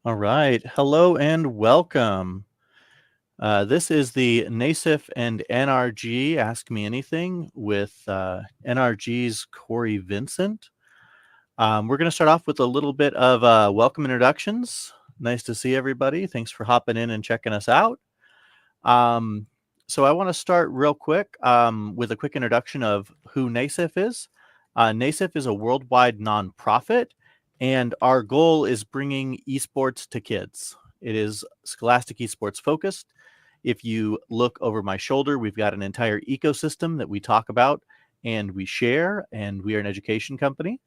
All right. Hello and welcome. This is the NASEF and NRG Ask Me Anything with NRG's Cory Vincent. We're going to start off with a little bit of welcome introductions. Nice to see everybody. Thanks for hopping in and checking us out. Um, so I want to start real quick with a quick introduction of who NASEF is. NASEF is a worldwide nonprofit, and our goal is bringing esports to kids. It is scholastic esports focused. If you look over my shoulder, we've got an entire ecosystem that we talk about and we share, and we are an education company.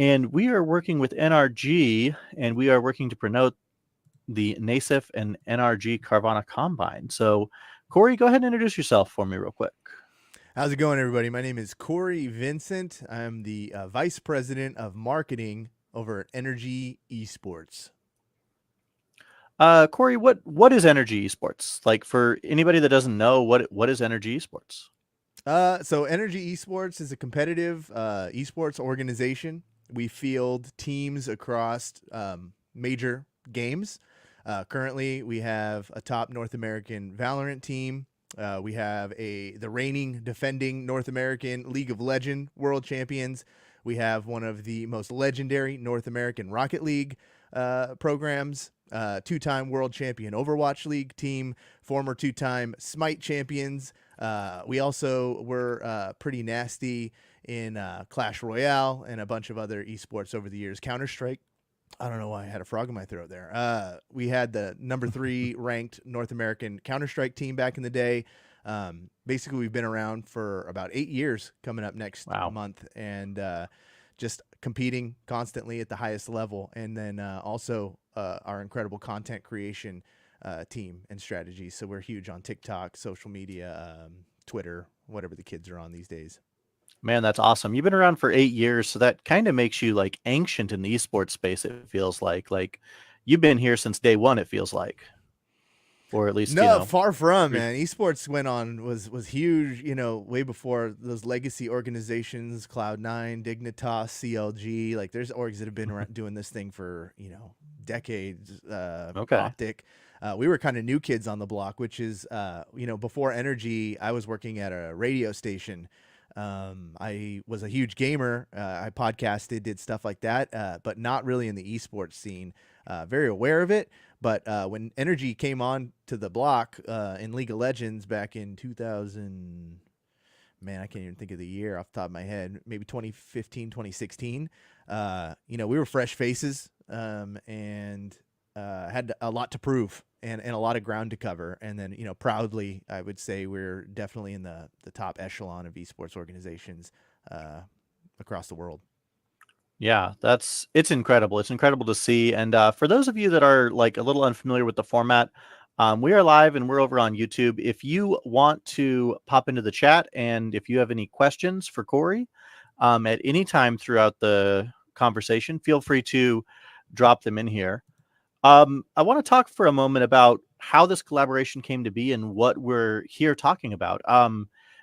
And we are working with NRG, and we are working to promote the NASEF and NRG Carvana Combine. So, Cory, go ahead and introduce yourself for me real quick. How's it going, everybody? My name is Cory Vincent. I'm the Vice President of Marketing over at NRG Esports. Cory, what is NRG Esports? Like for anybody that doesn't know, what is NRG Esports? So NRG Esports is a competitive esports organization. We field teams across major games. Currently, we have a top North American Valorant team. We have the reigning defending North American League of Legends world champions. We have one of the most legendary North American Rocket League programs, two-time world champion Overwatch League team, former two-time Smite champions. We also were pretty nasty in Clash Royale and a bunch of other esports over the years. Counter-Strike. I don't know why I had a frog in my throat there. We had the number 3 ranked North American Counter-Strike team back in the day. Basically, we've been around for about 8 years coming up next Wow. month, and just competing constantly at the highest level. And then also our incredible content creation team and strategy. So we're huge on TikTok, social media, Twitter, whatever the kids are on these days. Man, that's awesome. You've been around for 8 years, so that kind of makes you like ancient in the esports space, it feels like. Like you've been here since day one, it feels like. Or at least, No, far from, pretty, man. Esports went on was huge, way before those legacy organizations, Cloud9, Dignitas, CLG. Like there's orgs that have been doing this thing for, decades. okay. Optic. We were kind of new kids on the block, which is before Energy, I was working at a radio station. I was a huge gamer. I podcasted, did stuff like that, but not really in the esports scene. Very aware of it. But when Energy came on to the block in League of Legends back in 2000, man, I can't even think of the year off the top of my head, maybe 2015, 2016, we were fresh faces and had a lot to prove and a lot of ground to cover. And then, proudly, I would say we're definitely in the top echelon of esports organizations across the world. Yeah, it's incredible. It's incredible to see. And for those of you that are like a little unfamiliar with the format, we are live and we're over on YouTube. If you want to pop into the chat and if you have any questions for Cory at any time throughout the conversation, feel free to drop them in here. I want to talk for a moment about how this collaboration came to be and what we're here talking about.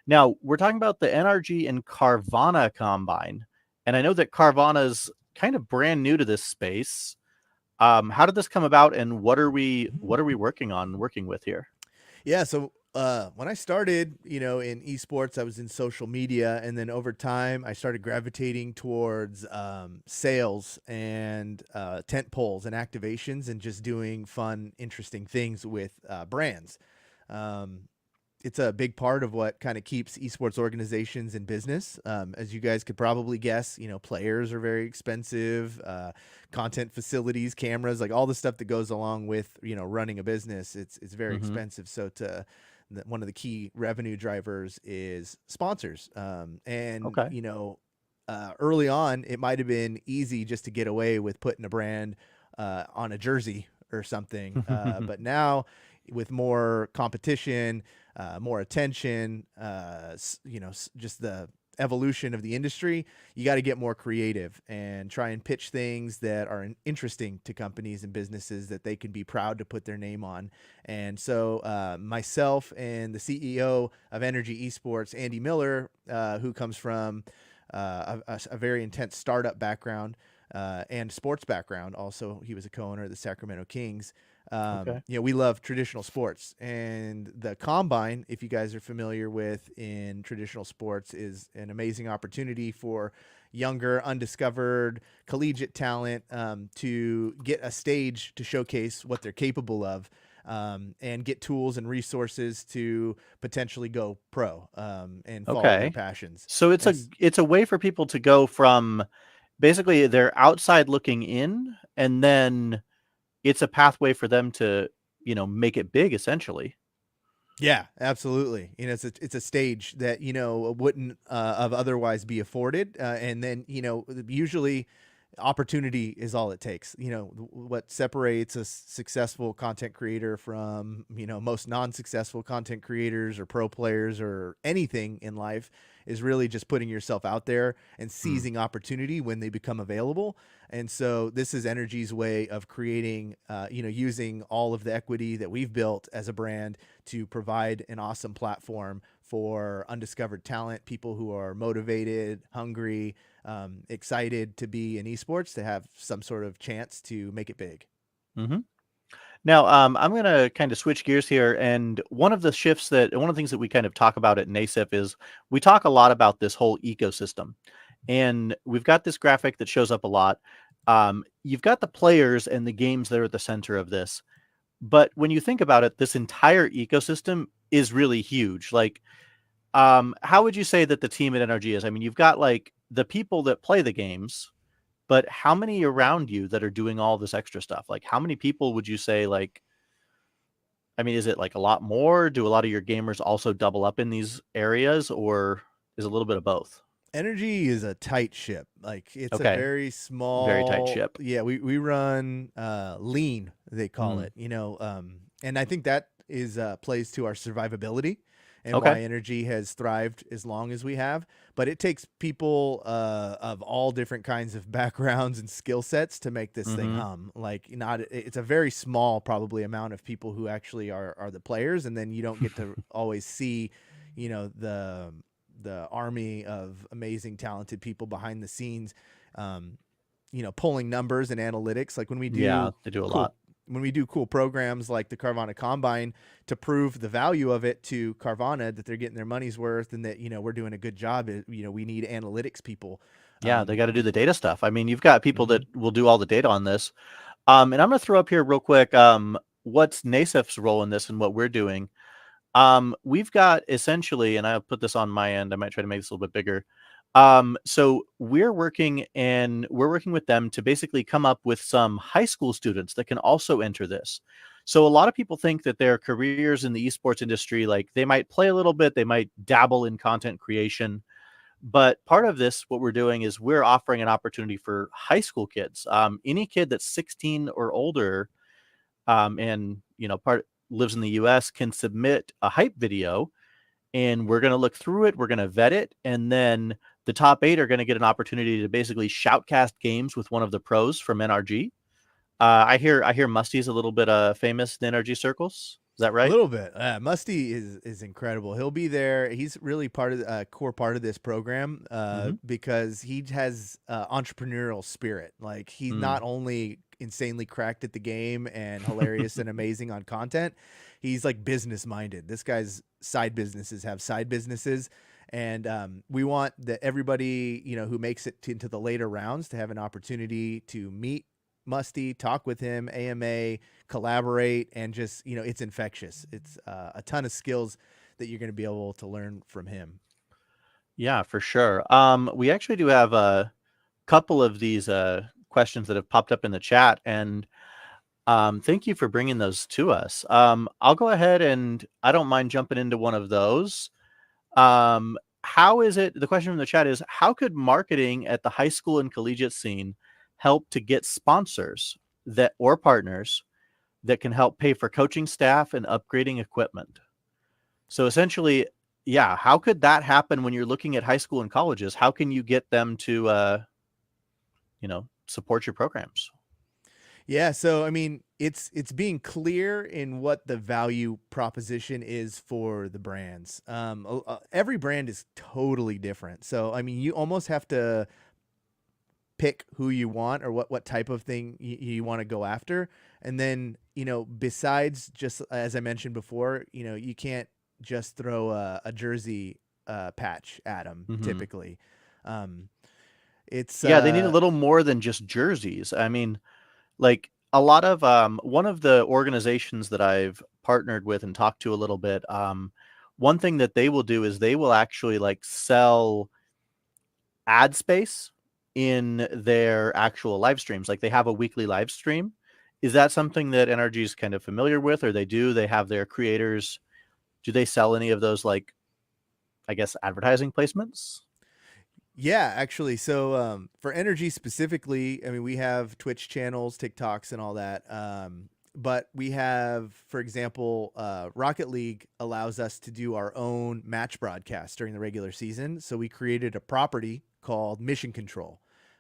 Now, we're talking about the NRG and Carvana Combine. And I know that Carvana's kind of brand new to this space. How did this come about, and what are we working with here? Yeah, so when I started, in esports, I was in social media, and then over time, I started gravitating towards sales and tent poles and activations, and just doing fun, interesting things with brands. Um, it's a big part of what kind of keeps esports organizations in business. As you guys could probably guess, players are very expensive, content facilities, cameras, like all the stuff that goes along with, running a business. It's very Mm-hmm. expensive. So one of the key revenue drivers is sponsors. And, Okay. early on, it might have been easy just to get away with putting a brand on a jersey or something. But now with more competition, more attention, just the evolution of the industry, you got to get more creative and try and pitch things that are interesting to companies and businesses that they can be proud to put their name on. And so myself and the CEO of NRG Esports, Andy Miller, who comes from a very intense startup background, and sports background. Also, he was a co-owner of the Sacramento Kings. Okay. We love traditional sports, and the combine, if you guys are familiar with in traditional sports, is an amazing opportunity for younger, undiscovered collegiate talent to get a stage to showcase what they're capable of. And get tools and resources to potentially go pro and follow their Okay. passions. So And it's a way for people to go from basically they're outside looking in, and then it's a pathway for them to, make it big essentially. yeah, absolutely. It's a stage that wouldn't have otherwise be afforded, and then usually opportunity is all it takes. What separates a successful content creator from most non-successful content creators or pro players or anything in life is really just putting yourself out there and Mm. seizing opportunity when they become available. And so this is Energy's way of creating, using all of the equity that we've built as a brand to provide an awesome platform for undiscovered talent, people who are motivated, hungry, excited to be in esports, to have some sort of chance to make it big. Hmm. Now, I'm going to kind of switch gears here. And one of the things that we kind of talk about at NASEF is we talk a lot about this whole ecosystem. And we've got this graphic that shows up a lot. You've got the players and the games that are at the center of this. But when you think about it, this entire ecosystem is really huge. Like, how would you say that the team at NRG is? I mean, you've got like the people that play the games, but how many around you that are doing all this extra stuff? Like, how many people would you say, like, I mean, is it like a lot more? Do a lot of your gamers also double up in these areas, or is it a little bit of both? Energy is a tight ship. Like it's a Okay. very Very tight small, ship. yeah, we run lean, they call Mm. it, and I think that is plays to our survivability and Okay. why Energy has thrived as long as we have. But it takes people of all different kinds of backgrounds and skill sets to make this thing Mm-hmm. hum. Like not it's a very small probably amount of people who actually are the players, and then you don't get to always see, the army of amazing talented people behind the scenes, um, pulling numbers and analytics. Like Yeah, they do a lot. when we do cool programs like the Carvana Combine to prove the value of it to Carvana, that they're getting their money's worth and that we're doing a good job. We need analytics people. Yeah, they got to do Be, the data stuff. I mean, you've got people mm-hmm. that will do all the data on this. And I'm going to throw up here real quick. What's NASEF's role in this and what we're doing? We've got essentially, and I'll put this on my end. I might try to make this a little bit bigger. So we're working with them to basically come up with some high school students that can also enter this. So a lot of people think that their careers in the esports industry, like they might play a little bit, they might dabble in content creation. But part of this, what we're doing is we're offering an opportunity for high school kids. Any kid that's 16 or older, and part lives in the US can submit a hype video, and we're going to look through it, we're going to vet it, and then the top 8 are going to get an opportunity to basically shoutcast games with one of the pros from NRG. I hear Musty's a little bit famous in NRG circles. Is that A right? little bit. Musty is incredible. He'll be there. He's really part of the core part of this program Mm-hmm. because he has entrepreneurial spirit. Like he's Mm. not only insanely cracked at the game and hilarious and amazing on content, he's like business minded. This guy's side businesses have side businesses. And we want that everybody, who makes it into the later rounds to have an opportunity to meet Musty, talk with him, AMA, collaborate, and just it's infectious. It's a ton of skills that you're going to be able to learn from him. Yeah, for sure. We actually do have a couple of these questions that have popped up in the chat, and thank you for bringing those to us. I'll go ahead and I don't mind jumping into one of those. How is it? The question from the chat is, how could marketing at the high school and collegiate scene help to get sponsors that or partners that can help pay for coaching staff and upgrading equipment? So essentially, yeah, how could that happen when you're looking at high school and colleges? How can you get them to, support your programs? Yeah, so I mean, it's being clear in what the value proposition is for the brands. Every brand is totally different. So I mean, you almost have to pick who you want or what type of thing you want to go after. And then, besides just as I mentioned before, you can't just throw a jersey patch at them Mm-hmm. typically. Um, it's Yeah, they need a little more than just jerseys. I mean, like a lot of one of the organizations that I've partnered with and talked to a little bit, one thing that they will do is they will actually like sell ad space in their actual live streams. Like they have a weekly live stream. Is that something that NRG is kind of familiar with, or they have their creators? Do they sell any of those, like, I guess, advertising placements? Yeah, actually. So for energy specifically, I mean, we have Twitch channels, TikToks, and all that. But we have, for example, Rocket League allows us to do our own match broadcast during the regular season. So we created a property called Mission Control,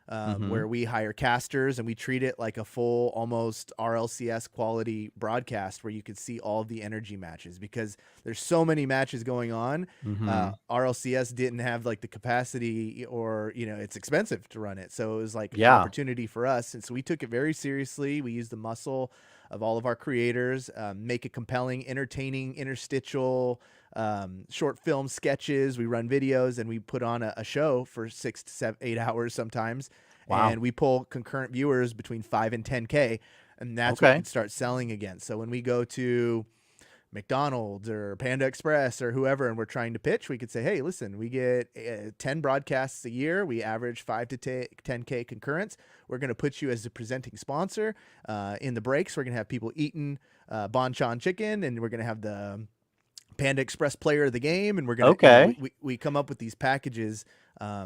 Mm-hmm. where we hire casters and we treat it like a full, almost RLCS quality broadcast where you could see all the energy matches because there's so many matches going on. Mm-hmm. RLCS didn't have like the capacity or, it's expensive to run it. So it was like an Yeah. opportunity for us. And so we took it very seriously. We used the muscle of all of our creators, make it compelling, entertaining, interstitial, short film sketches. We run videos and we put on a show for 6 to 7, 8 hours sometimes. Wow. And we pull concurrent viewers between 5 and 10K. And that's what we Okay. can start selling again. So when we go to McDonald's or Panda Express or whoever, and we're trying to pitch, we could say, hey, listen, we get 10 broadcasts a year. We average 5 to 10K concurrents. We're going to put you as a presenting sponsor. In the breaks, we're going to have people eating Bonchon chicken, and we're going to have the Panda Express player of the game. And we're going to, Okay. we come up with these packages.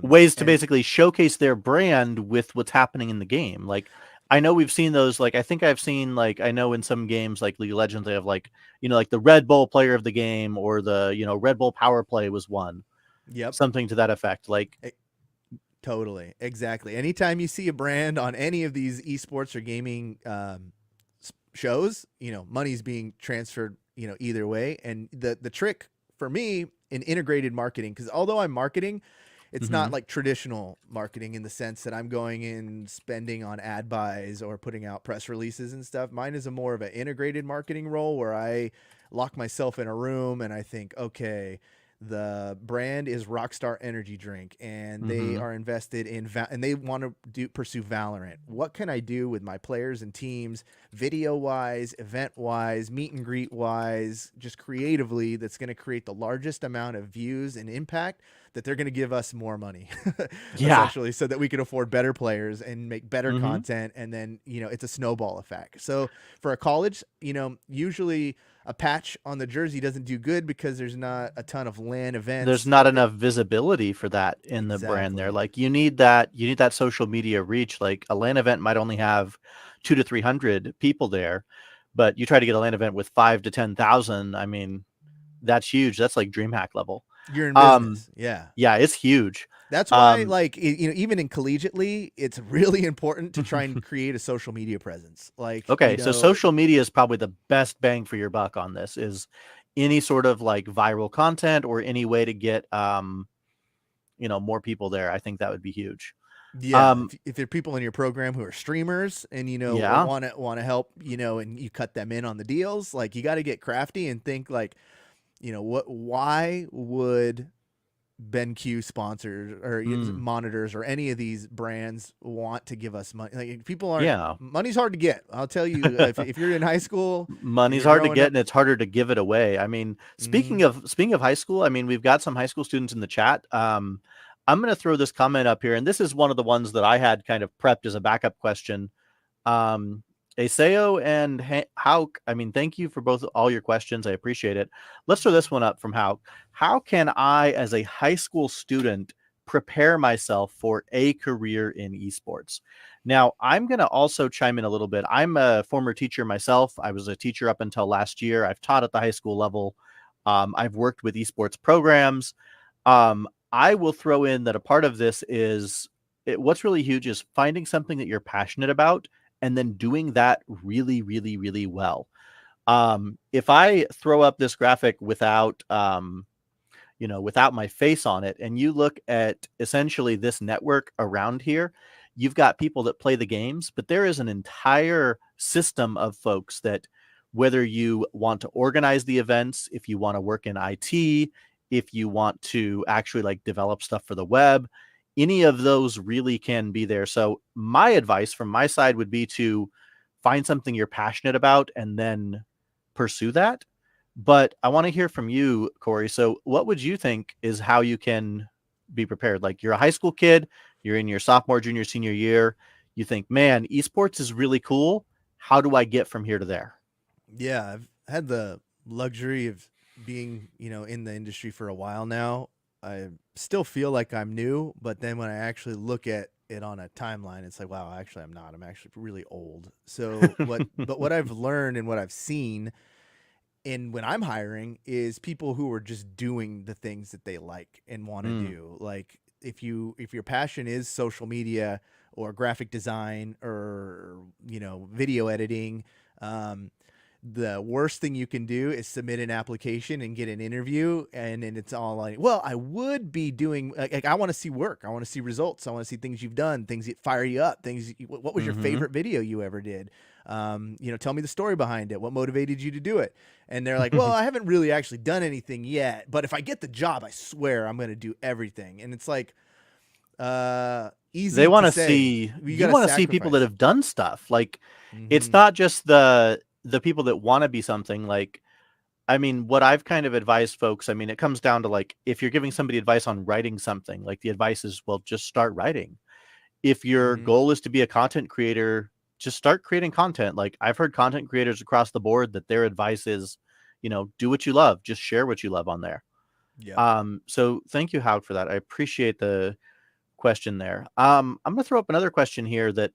Ways to And basically showcase their brand with what's happening in the game. Like, I know we've seen those. Like, I think I've seen, like, I know in some games like League of Legends, they have like, like the Red Bull player of the game, or the, Red Bull power play was one, yep. something to that effect. Like, Totally. Exactly. Anytime you see a brand on any of these esports or gaming shows, money's being transferred, either way. And the trick for me in integrated marketing, because although I'm marketing, it's mm-hmm. not like traditional marketing in the sense that I'm going in spending on ad buys or putting out press releases and stuff. Mine is a more of an integrated marketing role where I lock myself in a room and I think, okay, the brand is Rockstar Energy Drink, and they Mm-hmm. are invested in and they want to pursue Valorant. What can I do with my players and teams, video wise, event wise, meet and greet wise, just creatively, that's going to create the largest amount of views and impact that they're going to give us more money, Yeah. essentially, so that we can afford better players and make better Mm-hmm. content. And then, it's a snowball effect. So for a college, usually a patch on the jersey doesn't do good because there's not a ton of LAN There's events. not enough visibility for that in the brand there. Exactly. Like, you need that social media reach. Like, a LAN event might only have 200 to 300 people there, but you try to get a LAN event with 5 to 10,000. I mean, that's huge. That's like DreamHack level. You're in Um, business. Yeah. yeah, it's huge. That's why, Um, like, even in collegiately, it's really important to try and create a social media presence. Like, okay, so social media is probably the best bang for your buck on this. Is any sort of like viral content or any way to get more people there. I think that would be huge. yeah, Um, if there are people in your program who are streamers and yeah. want to help, and you cut them in on the deals, like you got to get crafty and think like, why would BenQ sponsors or Mm, monitors or any of these brands want to give us money? Like people aren't. yeah. Money's hard to get. I'll tell you, if you're in high school and Money's you're hard to growing get up. and it's harder to give it away. I mean, Mm-hmm. speaking of high school, I mean, we've got some high school students in the chat. I'm going to throw this comment up here, and this is one of the ones that I had kind of prepped as a backup question. Um, Aseo and Hauk, I mean, thank you for all your questions. I appreciate it. Let's throw this one up from Hauk. How can I, as a high school student, prepare myself for a career in esports? Now, I'm going to also chime in a little bit. I'm a former teacher myself. I was a teacher up until last year. I've taught at the high school level. I've worked with esports programs. I will throw in that a part of this is what's really huge is finding something that you're passionate about and then doing that really, really, really well. If I throw up this graphic without my face on it, and you look at essentially this network around here, you've got people that play the games, but there is an entire system of folks that, whether you want to organize the events, if you want to work in IT, if you want to actually like develop stuff for the web, any of those really can be there. So my advice from my side would be to find something you're passionate about and then pursue that. But I want to hear from you, Cory. So what would you think is how you can be prepared? Like, you're a high school kid, you're in your sophomore, junior, senior year. You think, man, esports is really cool. How do I get from here to there? Yeah, I've had the luxury of being, in the industry for a while now. I still feel like I'm new, but then when I actually look at it on a timeline, it's like, wow, actually I'm not. I'm actually really old. So what I've learned and what I've seen in when I'm hiring is people who are just doing the things that they like and want to Mm, do. Like if your passion is social media or graphic design or video editing, um, the worst thing you can do is submit an application and get an interview, and then it's all like, well, I would be doing like I want to see work, I want to see results, I want to see things you've done, things that fire you up, what was your mm-hmm. favorite video you ever did, tell me the story behind it, what motivated you to do it. And they're like, well, I haven't really actually done anything yet, but if I get the job, I swear I'm going to do everything. And it's like, They easy want to to say, see, you got you to want to see people that sacrifice. have done stuff. Like, it's Mm-hmm. not just the people that want to be something. Like, I mean, what I've kind of advised folks, I mean, it comes down to, like, if you're giving somebody advice on writing something, like, the advice is, well, just start writing. If your Mm-hmm. goal is to be a content creator, just start creating content. Like, I've heard content creators across the board that their advice is, do what you love, just share what you love on there. Yep. So thank you, Howard, for that. I appreciate the question there. I'm going to throw up another question here that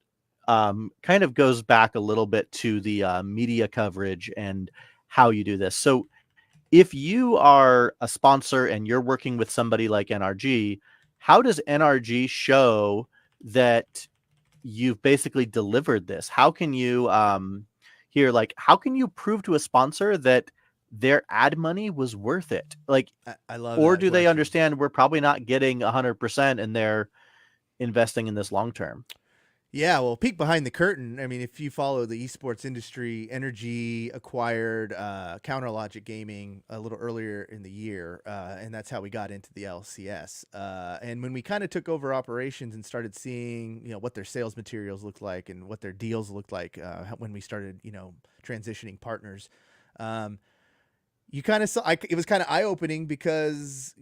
kind of goes back a little bit to the media coverage and how you do this. So if you are a sponsor and you're working with somebody like NRG, how does NRG show that you've basically delivered this? How can you how can you prove to a sponsor that their ad money was worth it? Like, I love or that do they question. understand we're probably not getting 100% and they're investing in this long term? Yeah, well, peek behind the curtain. I mean, if you follow the esports industry, Energy acquired Counter Logic Gaming a little earlier in the year, and that's how we got into the LCS. And when we kind of took over operations and started seeing, what their sales materials looked like and what their deals looked like, when we started, transitioning partners, um, you kind of saw. It was kind of eye opening because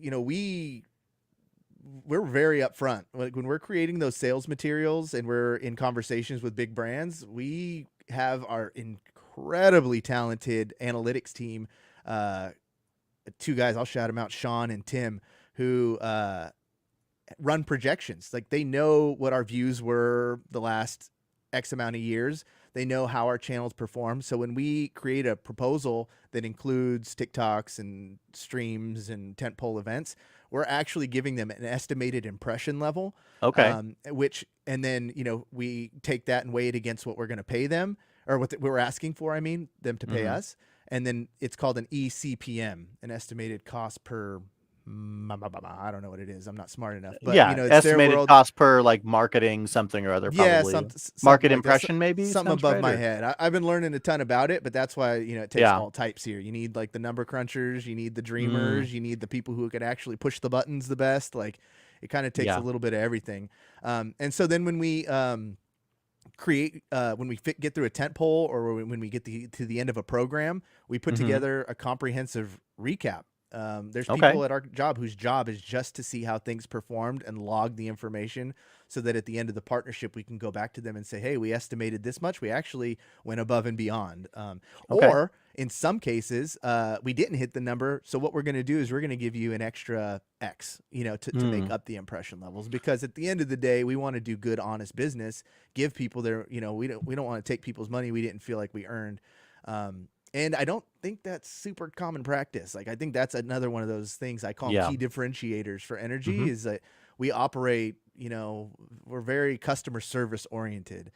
we're very upfront. Like when we're creating those sales materials and we're in conversations with big brands, we have our incredibly talented analytics team. Uh, Two guys, I'll shout them out, Sean and Tim, who run projections. Like they know what our views were the last X amount of years. They know how our channels perform. So when we create a proposal that includes TikToks and streams and tentpole events, we're actually giving them an estimated impression level, Okay. which, and then, we take that and weigh it against what we're going to pay them or what we're asking for. I mean, them to pay Hmm. us. And then it's called an ECPM, an estimated cost per, I don't know what it is. I'm not smart enough, but Yeah, it's their estimated world. cost per like marketing something or other, Yeah, probably something market like that. impression, maybe Something sounds above right. my Or head. I've been learning a ton about it, but that's why it takes yeah. all types here. You need like the number crunchers, you need the Mm, dreamers, you need the people who can actually push the buttons the best. Like it kind of takes a yeah. little bit of everything. And so then when we create when we get through a tent pole or when we get to the end of a program, we put Hmm. together a comprehensive recap. There's Okay. people at our job whose job is just to see how things performed and log the information so that at the end of the partnership we can go back to them and say, hey, we estimated this much, we actually went above and beyond. Okay. Or in some cases, we didn't hit the number, so what we're going to do is we're going to give you an extra X, to make Mm, up the impression levels, because at the end of the day we want to do good honest business, give people their, we don't want to take people's money we didn't feel like we earned. And I don't think that's super common practice. Like I think that's another one of those things I call them yeah. key differentiators for Energy Hmm. is that we operate, we're very customer service oriented.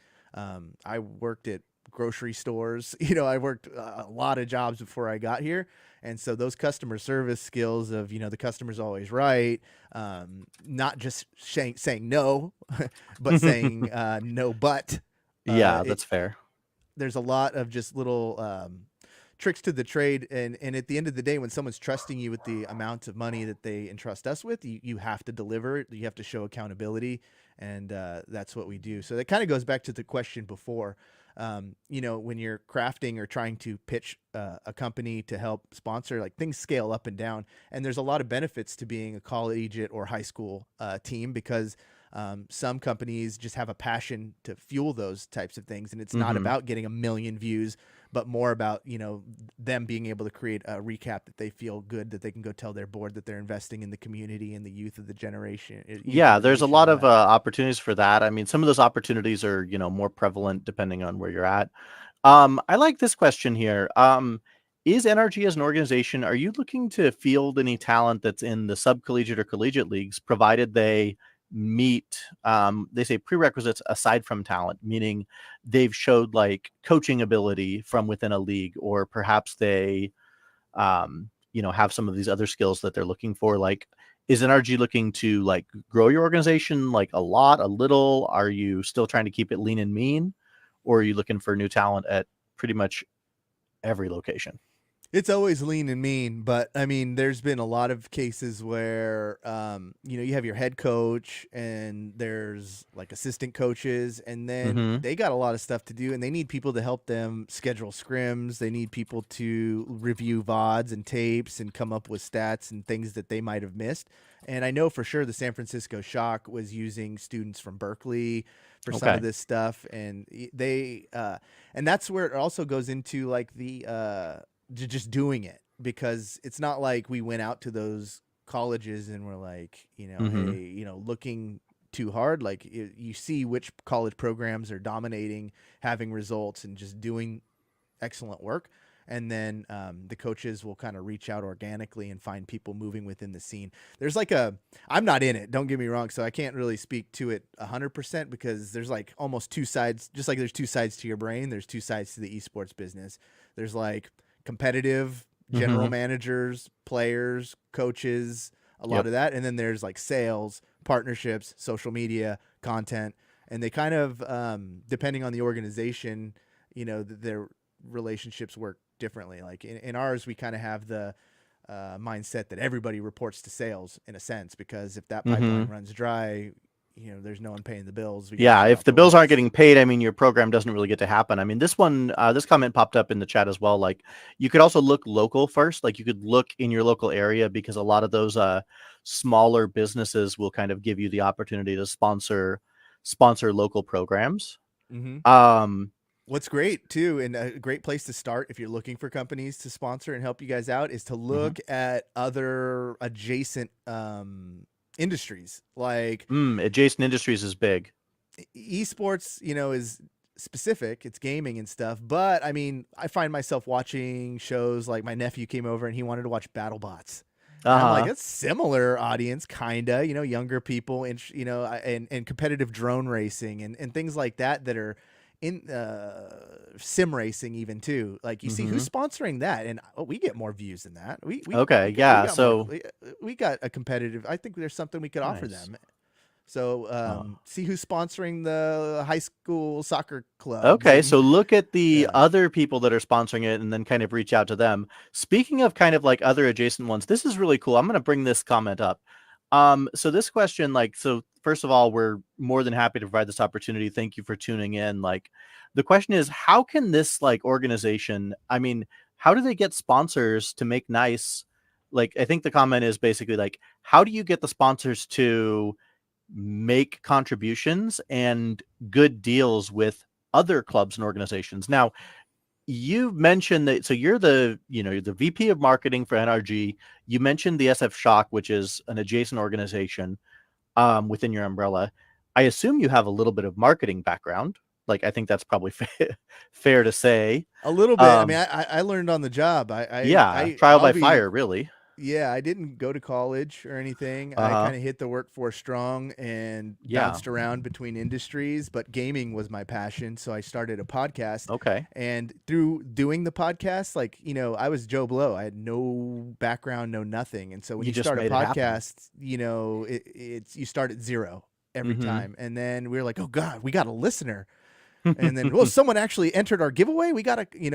I worked at grocery stores. I worked a lot of jobs before I got here. And so those customer service skills of, the customer's always right, not just saying no, but saying no, but Yeah, that's fair. there's a lot of just little tricks to the trade. And at the end of the day, when someone's trusting you with the amount of money that they entrust us with, you have to deliver it. You have to show accountability. And that's what we do. So that kind of goes back to the question before. When you're crafting or trying to pitch a company to help sponsor, like things scale up and down. And there's a lot of benefits to being a collegiate or high school team because some companies just have a passion to fuel those types of things. And it's not about getting 1 million views, but more about, them being able to create a recap that they feel good, that they can go tell their board that they're investing in the community and the youth of the generation. Yeah, there's a lot of opportunities for that. I mean, some of those opportunities are, more prevalent depending on where you're at. I like this question here. Is NRG as an organization, are you looking to field any talent that's in the subcollegiate or collegiate leagues, provided they meet, they say prerequisites aside from talent, meaning they've showed like coaching ability from within a league, or perhaps they, have some of these other skills that they're looking for? Like, is NRG looking to like grow your organization like a lot, a little? Are you still trying to keep it lean and mean, or are you looking for new talent at pretty much every location? It's always lean and mean, but I mean, there's been a lot of cases where, you have your head coach and there's like assistant coaches, and then they got a lot of stuff to do and they need people to help them schedule scrims. They need people to review VODs and tapes and come up with stats and things that they might have missed. And I know for sure the San Francisco Shock was using students from Berkeley for some of this stuff. And and that's where it also goes into like the, just doing it, because it's not like we went out to those colleges and we're like, hey, looking too hard. Like you see which college programs are dominating, having results, and just doing excellent work. And then the coaches will kind of reach out organically and find people moving within the scene. There's like I'm not in it, don't get me wrong, so I can't really speak to it 100%, because there's like almost two sides. Just like there's two sides to your brain, there's two sides to the esports business. There's like competitive general managers, players, coaches, a lot of that. And then there's like sales, partnerships, social media, content. And they kind of, depending on the organization, their relationships work differently. Like in ours, we kind of have the mindset that everybody reports to sales in a sense, because if that pipeline runs dry, there's no one paying the bills. Yeah, if the bills aren't getting paid, I mean, your program doesn't really get to happen. I mean, this comment popped up in the chat as well. Like, you could also look local first. Like, you could look in your local area, because a lot of those smaller businesses will kind of give you the opportunity to sponsor local programs. What's great too, and a great place to start if you're looking for companies to sponsor and help you guys out, is to look at other adjacent industries. Like adjacent industries is big. Esports, is specific, it's gaming and stuff, but I mean, I find myself watching shows. Like my nephew came over and he wanted to watch BattleBots. I'm like, it's similar audience, kinda, younger people, and and competitive drone racing and things like that are in sim racing even too. Like you see who's sponsoring that, and we get more views than that. We got a competitive. I think there's something we could offer them. So see who's sponsoring the high school soccer club. Okay, so look at the other people that are sponsoring it and then kind of reach out to them. Speaking of kind of like other adjacent ones, this is really cool. I'm going to bring this comment up. So this question, first of all, we're more than happy to provide this opportunity. Thank you for tuning in. Like, the question is, how can this organization, I mean, how do they get sponsors to make nice, I think the comment is basically like, how do you get the sponsors to make contributions and good deals with other clubs and organizations? Now, you mentioned that, so you're the VP of marketing for NRG. You mentioned the SF Shock, which is an adjacent organization within your umbrella. I assume you have a little bit of marketing background. I think that's probably fair to say. A little bit. I mean, I learned on the job. Trial by fire, really. Yeah, I didn't go to college or anything. I Uh-huh. kind of hit the workforce strong and Yeah. bounced around between industries, but gaming was my passion. So I started a podcast. Okay. And through doing the podcast, like, I was Joe Blow. I had no background, no nothing. And so when You you just start a made it happen. podcast, it's you start at zero every Mhm. time. And then we were like, oh God, we got a listener. And then, well, someone actually entered our giveaway. We got I Oh,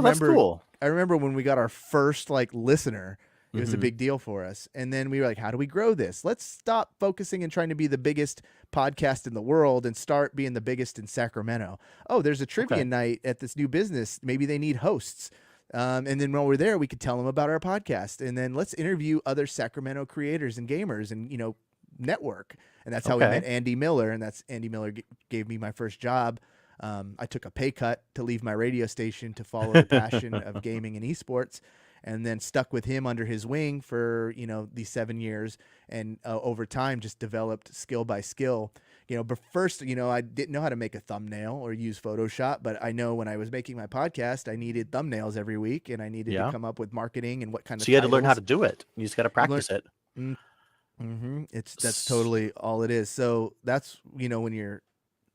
that's remember, cool. when we got our first like listener, it was a Mhm. big deal for us. And then we were like, how do we grow this? Let's stop focusing and trying to be the biggest podcast in the world and start being the biggest in Sacramento. Oh, there's a trivia Okay. night at this new business. Maybe they need hosts. And then while we're there, we could tell them about our podcast. And then let's interview other Sacramento creators and gamers and, network. And that's how we met Okay. Andy Miller. And that's Andy Miller gave me my first job. I took a pay cut to leave my radio station to follow the passion of gaming and esports, and then stuck with him under his wing for these 7 years, and over time just developed skill by skill. But first, I didn't know how to make a thumbnail or use Photoshop, but I know when I was making my podcast, I needed thumbnails every week, and I needed to Yeah. come up with marketing and what kind of So you had to learn how titles. to do it. You just got to You learn. practice it. That's S- totally all it is. So that's when you're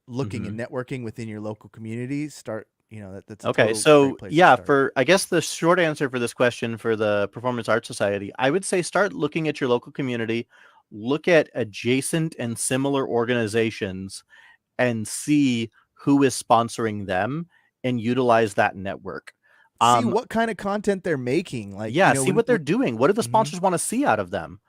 looking mhm. and networking within your local community, start, that's a Okay. total So, great place to yeah, start. for I guess the short answer for this question for the Performance Arts Society, I would say start looking at your local community, look at adjacent and similar organizations and see who is sponsoring them and utilize that network. See Um, what kind of content they're making. Like, yeah, see what they're when doing. What do the mhm. sponsors want to see out of them?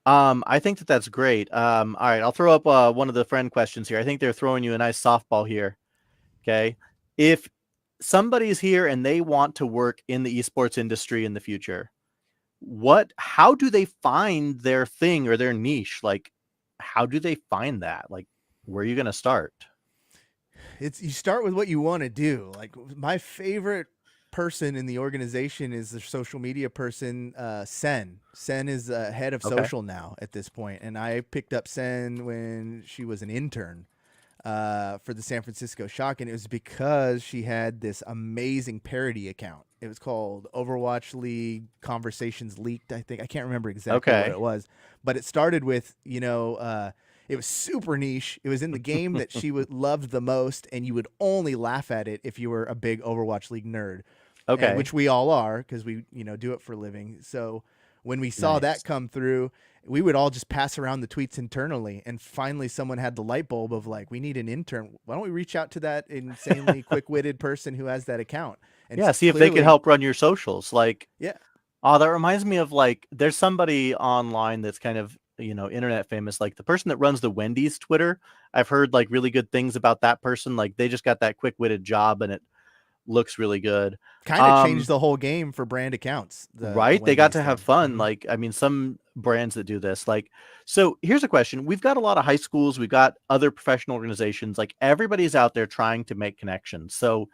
I think that that's great. All right, I'll throw up one of the friend questions here. I think they're throwing you a nice softball here. Okay. If somebody's here and they want to work in the esports industry in the future, how do they find their thing or their niche? Like, how do they find that? Like, where are you going to start? It's you start with what you want to do. Like, my favorite person in the organization is the social media person, Sen. Sen is head of Okay. social now at this point, and I picked up Sen when she was an intern for the San Francisco Shock, and it was because she had this amazing parody account. It was called Overwatch League Conversations Leaked, I think. I can't remember exactly what Okay. it was, but it started with, it was super niche. It was in the game that she loved the most, and you would only laugh at it if you were a big Overwatch League nerd, and Okay. which we all are because we do it for a living. So when we saw that Nice. come through, we would all just pass around the tweets internally, and finally someone had the light bulb of like, we need an intern. Why don't we reach out to that insanely quick-witted person who has that account? And Yeah. See if they could clearly, help run your socials. Like, yeah. oh, that reminds me of like, there's somebody online that's kind of, internet famous, like the person that runs the Wendy's Twitter. I've heard like really good things about that person. Like they just got that quick-witted job and it looks really good. Kind of changed Um, the whole game for brand accounts, the right. They got Wendy's to have thing. fun. Like, I mean, some brands that do this, like, so here's a question. We've got a lot of high schools. We've got other professional organizations, like everybody's out there trying to make connections. So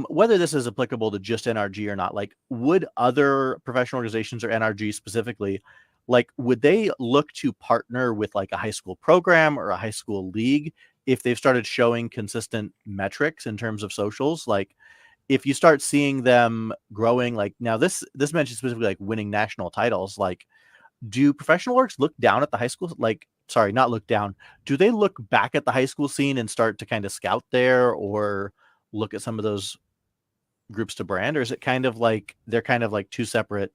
whether this is applicable to just NRG or not, like would other professional organizations or NRG specifically, like would they look to partner with like a high school program or a high school league if they've started showing consistent metrics in terms of socials? Like if you start seeing them growing, like now this mentions specifically like winning national titles, like do professional orgs look down at the high school? Like, sorry, not look down. Do they look back at the high school scene and start to kind of scout there or look at some of those groups to brand, or is it kind of like they're kind of like two separate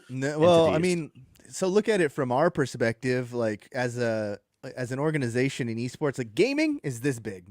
No, well, I entities? mean, so look at it from our perspective, like as an organization in esports, like gaming is this big.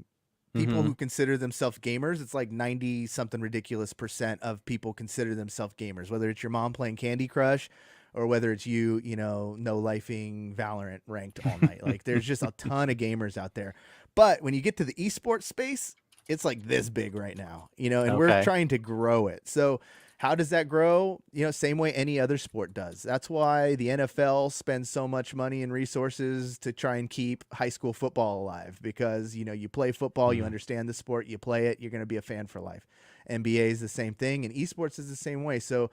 People Mm-hmm. who consider themselves gamers, it's like 90 something ridiculous percent of people consider themselves gamers, whether it's your mom playing Candy Crush or whether it's no lifing Valorant ranked all night. Like there's just a ton of gamers out there. But when you get to the esports space, it's like this big right now, and we're Okay. trying to grow it. So how does that grow? Same way any other sport does. That's why the NFL spends so much money and resources to try and keep high school football alive because, you play football, you Mm. understand the sport, you play it, you're going to be a fan for life. NBA is the same thing, and esports is the same way. So,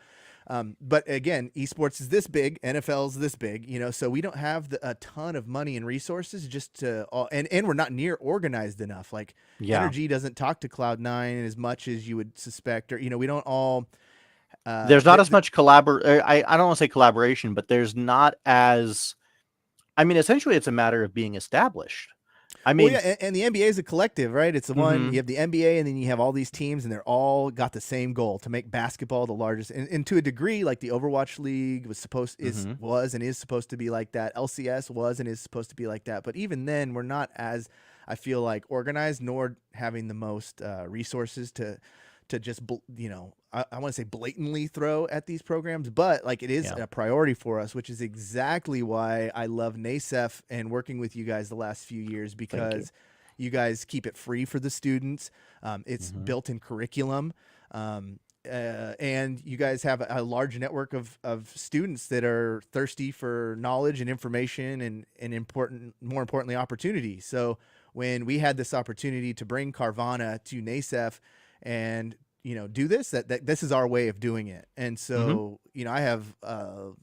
but again, esports is this big, NFL is this big, so we don't have a ton of money and resources just to, and we're not near organized enough. Like, Yeah. NRG doesn't talk to Cloud9 as much as you would suspect, or, we don't all There's not as much I don't want to say collaboration, but there's not as, I mean, essentially it's a matter of being established. I Well, mean, yeah, and the NBA is a collective, right? It's the one mhm, you have the NBA, and then you have all these teams, and they're all got the same goal to make basketball the largest. And to a degree, like the Overwatch League mhm, was and is supposed to be like that. LCS was and is supposed to be like that. But even then, we're not as, I feel like, organized, nor having the most resources to just I want to say blatantly throw at these programs, but like it is yeah, a priority for us, which is exactly why I love NASEF and working with you guys the last few years, thank you. because you guys keep it free for the students. It's Mhm, built in curriculum. And you guys have a large network of students that are thirsty for knowledge and information and more importantly, opportunity. So when we had this opportunity to bring Carvana to NASEF and do this, that this is our way of doing it. And mhm, so I have a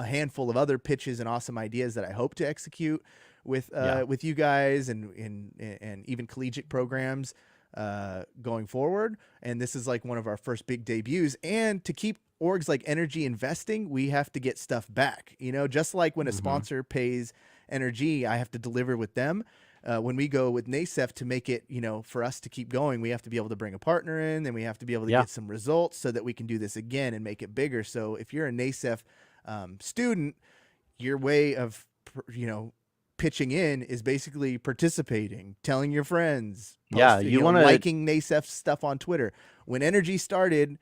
handful of other pitches and awesome ideas that I hope to execute yeah, with you guys and even collegiate programs going forward. And this is like one of our first big debuts. And to keep orgs like NRG investing, we have to get stuff back. Just like when a mhm, sponsor pays NRG, I have to deliver with them. When we go with NASEF to make it, for us to keep going, we have to be able to bring a partner in, and we have to be able to yeah, get some results so that we can do this again and make it bigger. So if you're a NASEF student, your way of, pitching in is basically participating, telling your friends, yeah. posting, You want to, liking NASEF stuff on Twitter. When Energy started,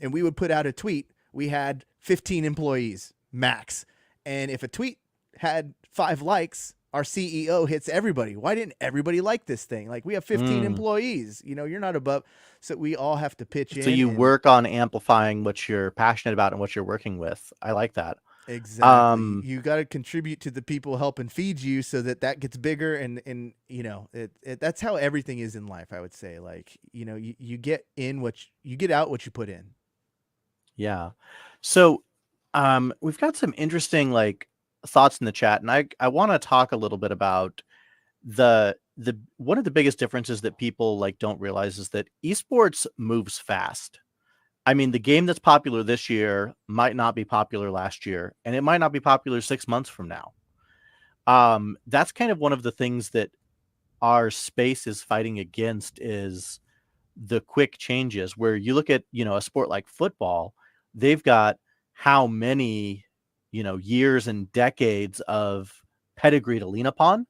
and we would put out a tweet, we had 15 employees max. And if a tweet had 5 likes, our CEO hits everybody. Why didn't everybody like this thing? Like, we have 15 mm, employees. You're not above. So we all have to pitch so in you and work on amplifying what you're passionate about and what you're working with. I like that. exactly. Um, You got to contribute to the people helping feed you so that gets bigger. And that's how everything is in life, I would say. Like, you get in you get out what you put in. yeah. So, we've got some interesting like thoughts in the chat, and I want to talk a little bit about the one of the biggest differences that people like don't realize is that esports moves fast. I mean, the game that's popular this year might not be popular last year, and it might not be popular 6 months from now. That's kind of one of the things that our space is fighting against is the quick changes where you look at, a sport like football, they've got how many, years and decades of pedigree to lean upon,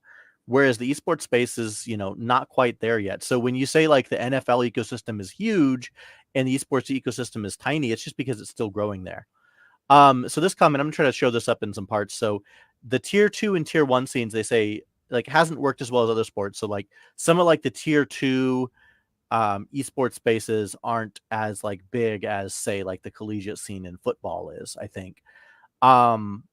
whereas the esports space is, not quite there yet. So when you say like the NFL ecosystem is huge and the esports ecosystem is tiny, it's just because it's still growing there. So this comment, I'm gonna try to show this up in some parts. So the tier 2 and tier 1 scenes, they say like hasn't worked as well as other sports. So like some of like the tier 2 esports spaces aren't as like big as say like the collegiate scene in football is, I think. Um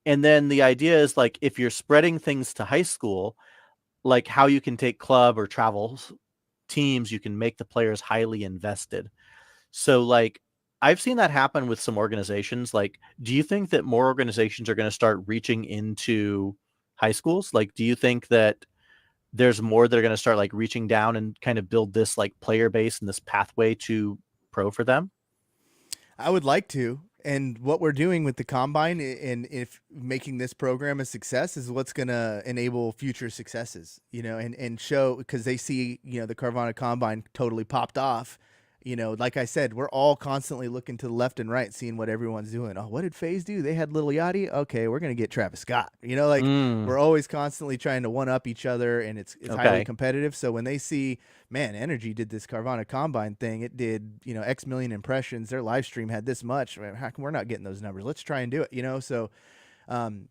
and then the idea is like if you're spreading things to high school, like how you can take club or travel teams, you can make the players highly invested. So like I've seen that happen with some organizations. Like, do you think that more organizations are going to start reaching into high schools? Like, do you think that there's more that are going to start like reaching down and kind of build this like player base and this pathway to pro for them? I would like to. And what we're doing with the combine and if making this program a success is what's going to enable future successes, and show because they see, the Carvana combine totally popped off. Like I said, we're all constantly looking to the left and right, seeing what everyone's doing. Oh, what did FaZe do? They had Little Yachty. Okay, we're going to get Travis Scott. Like Mm, we're always constantly trying to one up each other and it's highly okay. competitive. So when they see, man, Energy did this Carvana Combine thing. It did, X million impressions. Their live stream had this much. How come we're not getting those numbers? Let's try and do it. So um,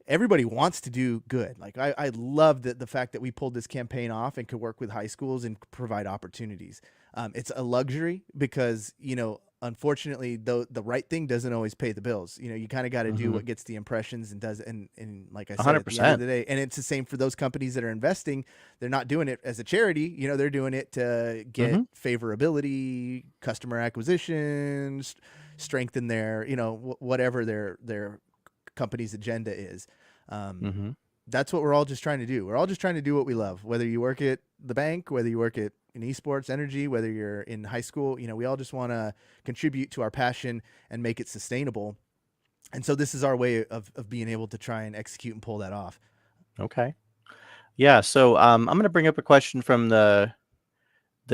everybody wants to do good. Like I love the fact that we pulled this campaign off and could work with high schools and provide opportunities. It's a luxury because, unfortunately, though the right thing doesn't always pay the bills. You kind of got to do Mm-hmm. what gets the impressions and does. And like I said, at the end of 100%. the day, and it's the same for those companies that are investing. They're not doing it as a charity. They're doing it to get Mm-hmm. favorability, customer acquisition, strengthen their, whatever their company's agenda is. Um, Mm-hmm. That's what we're all just trying to do. We're all just trying to do what we love. Whether you work at the bank, whether you work at in esports, energy, whether you're in high school, we all just want to contribute to our passion and make it sustainable. And so this is our way of being able to try and execute and pull that off. Okay. Yeah. So I'm going to bring up a question from the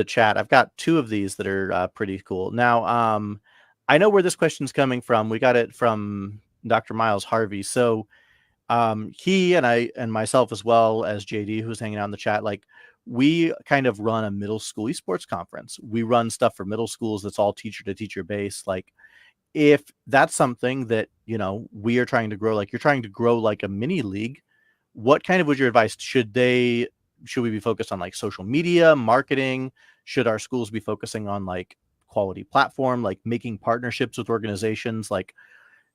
chat. I've got two of these that are pretty cool. Now, I know where this question's coming from. We got it from Dr. Miles Harvey. So he and I and myself as well as JD, who's hanging out in the chat, like we kind of run a middle school esports conference. We run stuff for middle schools that's all teacher to teacher based. Like if that's something that, we are trying to grow, like you're trying to grow like a mini league, what kind of would your advice? Should we be focused on like social media, marketing? Should our schools be focusing on like quality platform, like making partnerships with organizations? Like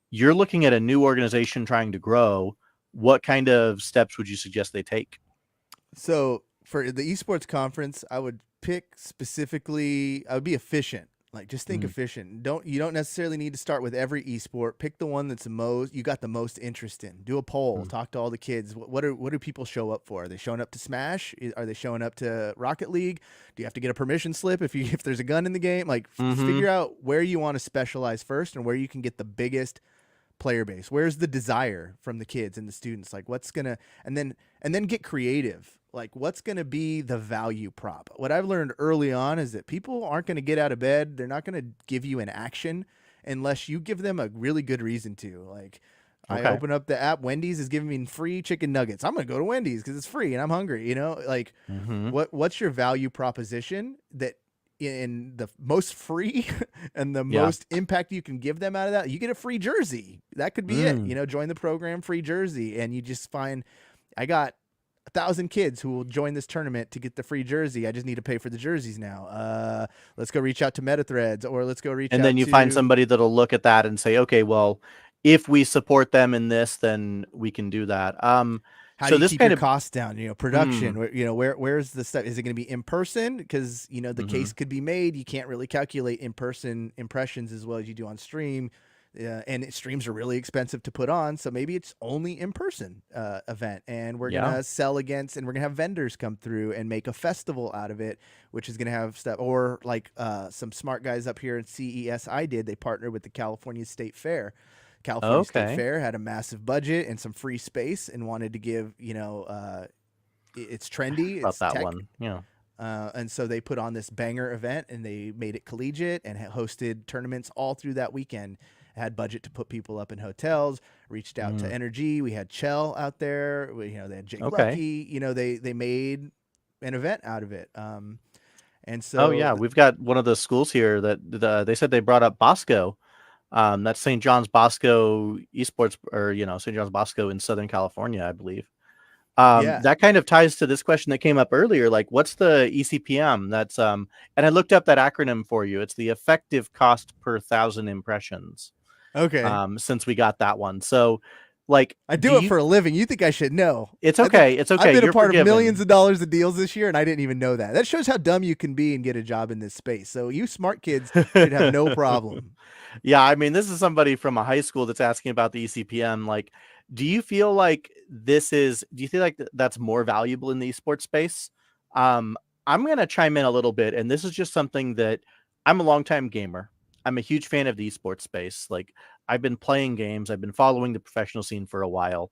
you're looking at a new organization trying to grow. What kind of steps would you suggest they take? So for the esports conference, I would pick specifically. I would be efficient. Like just think efficient. You don't necessarily need to start with every esport. Pick the one that's you got the most interest in. Do a poll. Talk to all the kids. What do people show up for? Are they showing up to Smash? Are they showing up to Rocket League? Do you have to get a permission slip if there's a gun in the game? Like figure out where you want to specialize first and where you can get the biggest player base. Where's the desire from the kids and the students? Like what's gonna and then get creative. Like what's gonna be the value prop? What I've learned early on is that people aren't gonna get out of bed. They're not gonna give you an action unless you give them a really good reason to. Like I open up the app, Wendy's is giving me free chicken nuggets. I'm gonna go to Wendy's because it's free and I'm hungry. Like what's your value proposition that in the most free and the most impact you can give them out of that? You get a free jersey. That could be it. Join the program, free jersey, and you just find I got 1,000 kids who will join this tournament to get the free jersey. I just need to pay for the jerseys now. Let's go reach out to MetaThreads, or let's go reach out to... And then you find somebody that'll look at that and say, okay, well, if we support them in this, then we can do that. How do you keep your costs down? Production. Where's the stuff? Is it going to be in person? Because the case could be made. You can't really calculate in person impressions as well as you do on stream. And streams are really expensive to put on, so maybe it's only in-person event, and we're gonna sell against, and we're gonna have vendors come through and make a festival out of it, which is gonna have stuff, or like some smart guys up here at CES they partnered with the California State Fair. California State Fair had a massive budget and some free space and wanted to give, it's trendy. It's that tech. one, yeah. And so they put on this banger event and they made it collegiate and hosted tournaments all through that weekend. Had budget to put people up in hotels, reached out to NRG. We had Chell out there. They had Jake Lucky. They made an event out of it. And so... we've got one of the schools here that they said they brought up Bosco. That's St. John's Bosco Esports, or St. John's Bosco in Southern California, I believe. That kind of ties to this question that came up earlier. Like, what's the ECPM? That's and I looked up that acronym for you. It's the effective cost per 1,000 impressions. Okay. Since we got that one, so like I do it for a living. You think I should know? It's okay. It's okay. I've been a part of millions of dollars of deals this year, and I didn't even know that. That shows how dumb you can be and get a job in this space. So you smart kids should have no problem. Yeah, I mean, this is somebody from a high school that's asking about the ECPM. Like, do you feel like do you feel like that's more valuable in the esports space? I'm going to chime in a little bit, and this is just something that I'm a longtime gamer. I'm a huge fan of the esports space. Like, I've been playing games. I've been following the professional scene for a while.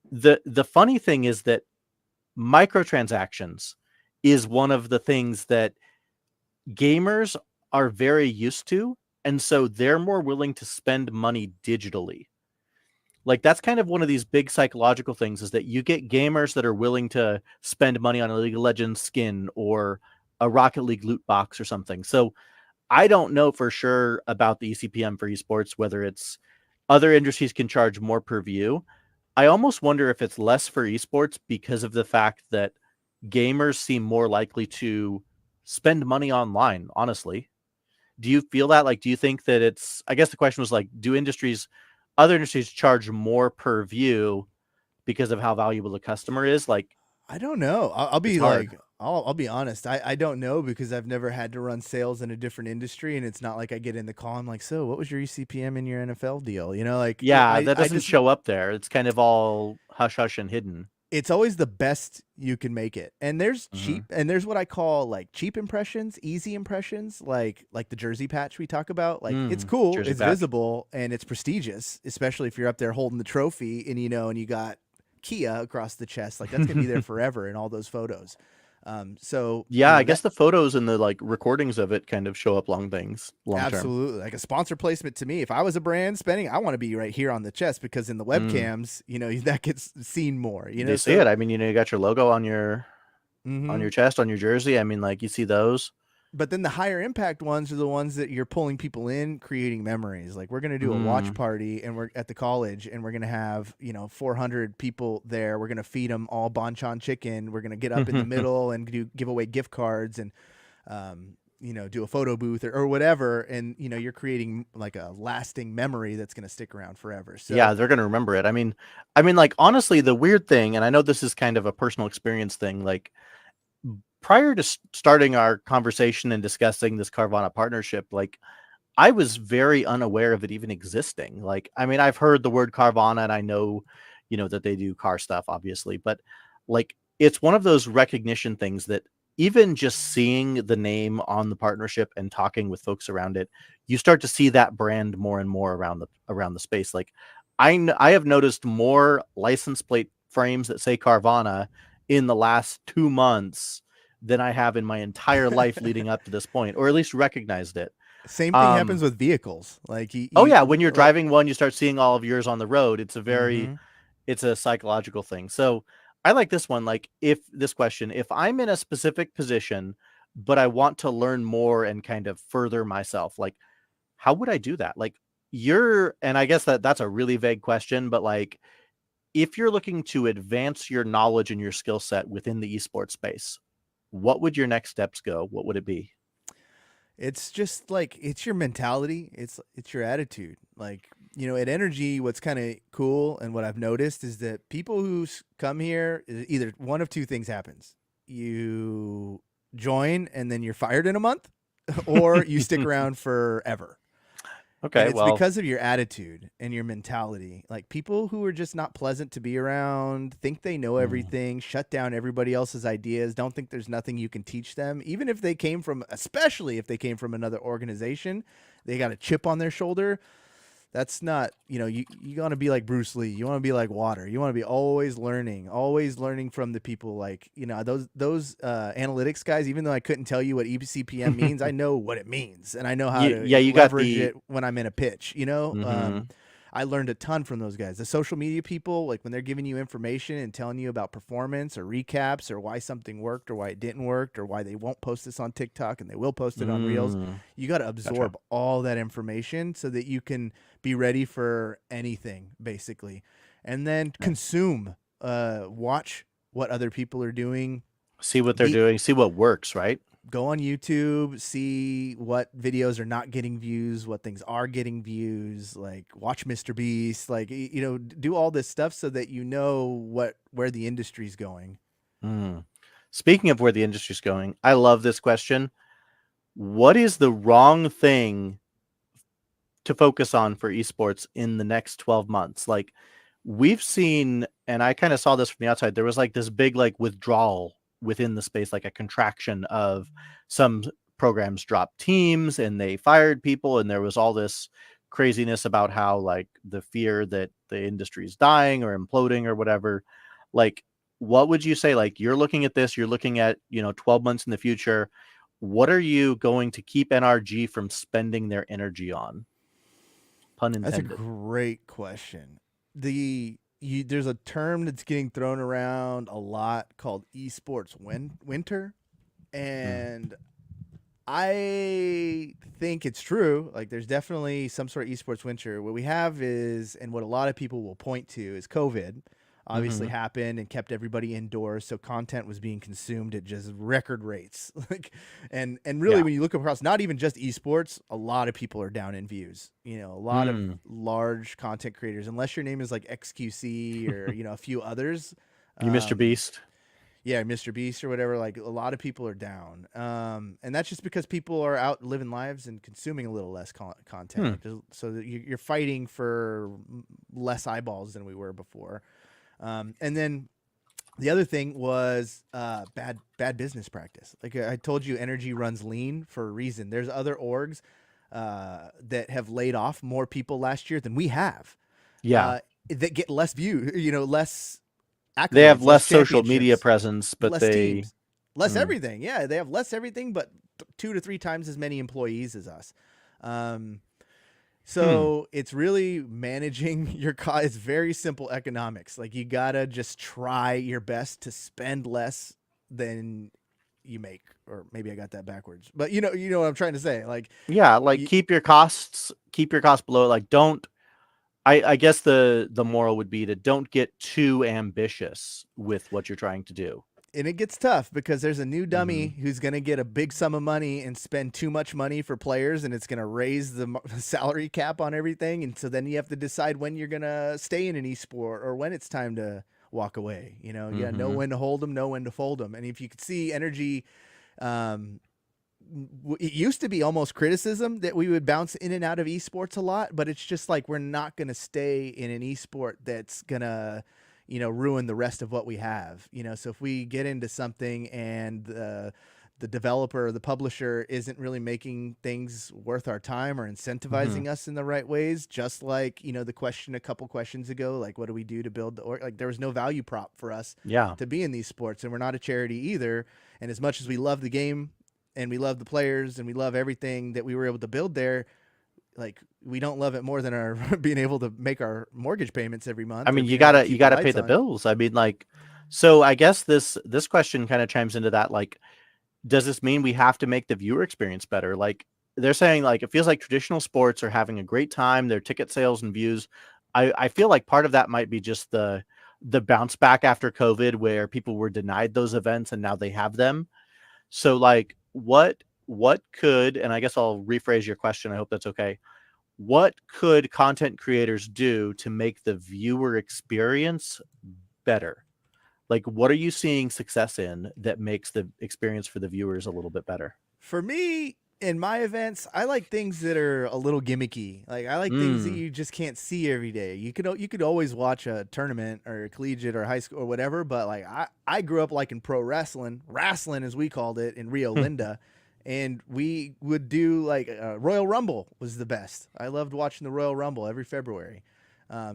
The funny thing is that microtransactions is one of the things that gamers are very used to. And so they're more willing to spend money digitally. Like, that's kind of one of these big psychological things, is that you get gamers that are willing to spend money on a League of Legends skin or a Rocket League loot box or something. So I don't know for sure about the ECPM for esports, whether it's other industries can charge more per view. I almost wonder if it's less for esports because of the fact that gamers seem more likely to spend money online, honestly. Do you feel that? Like, do you think that it's, I guess the question was like, do other industries charge more per view because of how valuable the customer is? Like, I don't know. I'll be like, I'll be honest. I don't know, because I've never had to run sales in a different industry, and it's not like I get in the call. I'm like, so what was your ECPM in your NFL deal? Like, that doesn't show up there. It's kind of all hush hush and hidden. it's always the best you can make it. And there's Hmm. cheap, and there's what I call like cheap impressions, easy impressions, like the jersey patch we talk about. Like it's cool, Jersey it's patch. visible, and it's prestigious, especially if you're up there holding the trophy and and you got Kia across the chest. Like that's gonna be there forever in all those photos. So Yeah, I guess the photos and the like recordings of it kind of show up long term. absolutely, like a sponsor placement to me. If I was a brand spending, I want to be right here on the chest because in the Mm. webcams, that gets seen more. They see So it. I mean, you got your logo on hmm your chest, on your jersey. I mean, like you see those. but then the higher impact ones are the ones that you're pulling people in, creating memories. Like we're going to do a watch Mm. party and we're at the college and we're going to have, 400 people there. We're going to feed them all bonchon chicken. We're going to get up in the middle and give away gift cards and, do a photo booth or whatever. And, you're creating like a lasting memory that's going to stick around forever. Yeah, So they're gonna remember it. I mean, like honestly, the weird thing, and I know this is kind of a personal experience thing. Like prior to starting our conversation and discussing this Carvana partnership, like I was very unaware of it even existing. Like, I mean, I've heard the word Carvana and I know, that they do car stuff, obviously, but like it's one of those recognition things that even just seeing the name on the partnership and talking with folks around it, you start to see that brand more and more around the space. Like, I have noticed more license plate frames that say Carvana in the last 2 months than I have in my entire life leading up to this point, or at least recognized it. same thing happens um, with vehicles. Like oh yeah, when you're like, driving one, you start seeing all of yours on the road. mm-hmm. It's a psychological thing. So I like this one. Like if this question, if I'm in a specific position, but I want to learn more and kind of further myself, like how would I do that? Like and I guess that's a really vague question, but like if you're looking to advance your knowledge and your skill set within the esports space, what would your next steps go? What would it be? It's just like it's your mentality. It's your attitude. Like at NRG, what's kind of cool and what I've noticed is that people who come here, either one of two things happens: you join and then you're fired in a month, or you stick around forever. And Okay, it's well, because of your attitude and your mentality. Like people who are just not pleasant to be around, think they know mm, everything, shut down everybody else's ideas, don't think there's nothing you can teach them. Even if they came from, especially if they came from another organization, they got a chip on their shoulder. That's not, you want to be like Bruce Lee. You want to be like water. You want to be always learning from the people. Like, those analytics guys, even though I couldn't tell you what ECPM means, I know what it means and I know how to yeah, you got leverage the it when I'm in a pitch, mhm. I learned a ton from those guys. The social media people, like when they're giving you information and telling you about performance or recaps or why something worked or why it didn't work or why they won't post this on TikTok and they will post it on Reels, Mm, you got to gotcha. absorb all that information so that you can be ready for anything, basically. And then Nice. consume, watch what other people are doing. See what they're Be doing, see what works, right? Go on YouTube, see what videos are not getting views, what things are getting views, like watch Mr. Beast, like do all this stuff so that you know where the industry's going. Mm. Speaking of where the industry's going, I love this question. What is the wrong thing to focus on for esports in the next 12 months? Like we've seen, and I kind of saw this from the outside, there was like this big like withdrawal within the space, like a contraction of some programs dropped teams and they fired people, and there was all this craziness about how like the fear that the industry is dying or imploding or whatever. Like what would you say, like you're looking at this, you're looking at 12 months in the future, what are you going to keep NRG from spending their energy on? Pun That's a intended. great question. There's a term that's getting thrown around a lot called esports winter, Mm. and I think it's true. Like, there's definitely some sort of esports winter. What we have is, and what a lot of people will point to, is COVID. Obviously, Mhm. happened and kept everybody indoors, so content was being consumed at just record rates. Like, and really, Yeah. when you look across, not even just esports, a lot of people are down in views. A lot of Mm. large content creators, unless your name is like XQC or a few others. You Mr. Um, Beast? yeah, Mr. Beast or whatever, like a lot of people are down. And that's just because people are out living lives and consuming a little less content. Hmm. Like, so that you're fighting for less eyeballs than we were before. And then The other thing was bad business practice. Like I told you, NRG runs lean for a reason. There's other orgs that have laid off more people last year than we have. Yeah. That get less view, less They have accolades, less less social media championships, presence, but less they teams, less mm, everything. Yeah, they have less everything, but 2 to 3 times as many employees as us. Um, hmm. so it's really managing your cost. It's very simple economics. Like you gotta just try your best to spend less than you make, or maybe I got that backwards. But you know what I'm trying to say. Like, Yeah, like you, keep your costs below. Like don't I guess the moral would be to don't get too ambitious with what you're trying to do. and it gets tough because there's a new dummy Hmm. who's going to get a big sum of money and spend too much money for players, and it's going to raise the salary cap on everything. And so then you have to decide when you're going to stay in an esport or when it's time to walk away. You got to know Hmm. when to hold them, know when to fold them. And if you could see NRG, um, it used to be almost criticism that we would bounce in and out of esports a lot, but it's just like we're not going to stay in an esport that's going to ruin the rest of what we have. So if we get into something and the developer or the publisher isn't really making things worth our time or Hmm. incentivizing us in the right ways, just like the question a couple questions ago, like what do we do to build the like there was no value prop for us Yeah. to be in these sports, and we're not a charity either. And as much as we love the game and we love the players and we love everything that we were able to build there, like we don't love it more than our being able to make our mortgage payments every I month or mean, being able to you keep the gotta pay lights the on. bills. I mean, like, so I guess this question kind of chimes into that. Like, does this mean we have to make the viewer experience better? Like, they're saying like it feels like traditional sports are having a great time. Their ticket sales and views. I feel like part of that might be just the bounce back after COVID, where people were denied those events and now they have them. So, like, what could, and I guess I'll rephrase your question. I hope that's okay. What could content creators do to make the viewer experience better? Like, what are you seeing success in that makes the experience for the viewers a little bit better? For me, in my events, I like things that are a little gimmicky. Like I like things that Mm. you just can't see every day. You could always watch a tournament or a collegiate or high school or whatever, but like I grew up like in pro wrestling as we called it in Rio Linda, and we would do like Royal Rumble was the best. I loved watching the Royal Rumble every February.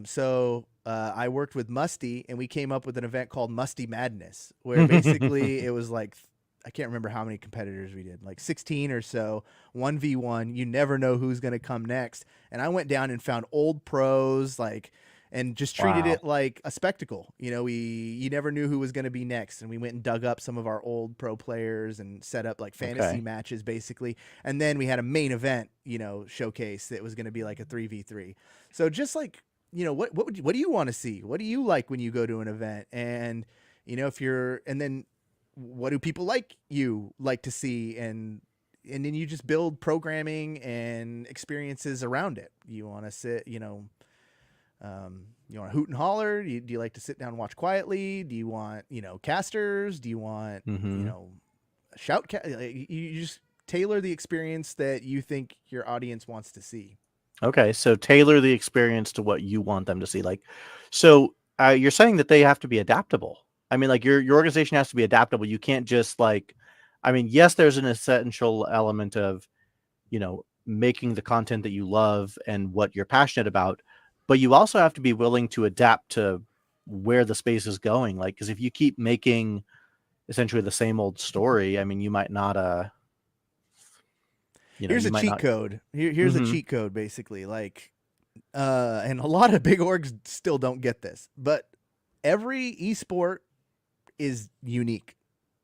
So I worked with Musty, and we came up with an event called Musty Madness, where basically it was like I can't remember how many competitors we did, like 16 or so, 1v1. You never know who's going to come next. And I went down and found old pros, like, and just treated Wow. it like a spectacle. You never knew who was going to be next. And we went and dug up some of our old pro players and set up like fantasy Okay. matches basically. And then we had a main event, showcase that was going to be like a 3v3. So just like, what do you want to see? What do you like when you go to an event? And, if you're, and then what do people like to see, and then you just build programming and experiences around it. You want to sit, you want to hoot and holler. Do you like to sit down and watch quietly? Do you want casters? Do you want Hmm. shout? You just tailor the experience that you think your audience wants to see. Okay. So tailor the experience to what you want them to see. Like, so you're saying that they have to be adaptable. I mean, like your organization has to be adaptable. You can't just like, I mean, yes, there's an essential element of making the content that you love and what you're passionate about, but you also have to be willing to adapt to where the space is going. Like, because if you keep making essentially the same old story, I mean, Here's you a might cheat not. code. Here's a Hmm. cheat code basically. Like, and a lot of big orgs still don't get this, but every esport is unique.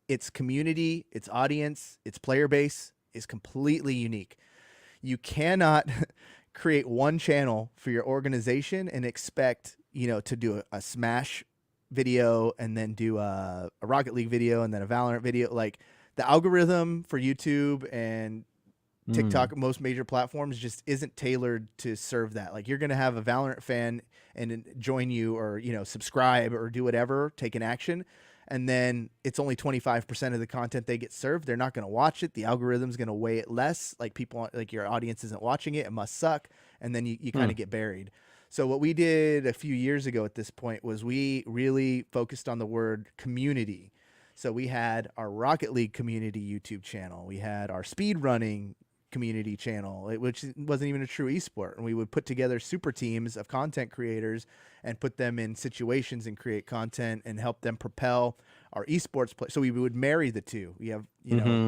Its community, its audience, its player base is completely unique. You cannot create one channel for your organization and expect, to do a Smash video and then do a Rocket League video and then a Valorant video. Like the algorithm for YouTube and Mm. TikTok, most major platforms, just isn't tailored to serve that. Like you're going to have a Valorant fan and join you or, subscribe or do whatever, take an action. And then it's only 25% of the content they get served. They're not going to watch it. The algorithm's going to weigh it less. Like people, like your audience isn't watching it. It must suck. And then you kind Hmm. of get buried. So what we did a few years ago at this point was we really focused on the word community. So we had our Rocket League community YouTube channel. We had our speed running community channel, which wasn't even a true esport. And we would put together super teams of content creators and put them in situations and create content and help them propel our esports play. So we would marry the two. We have,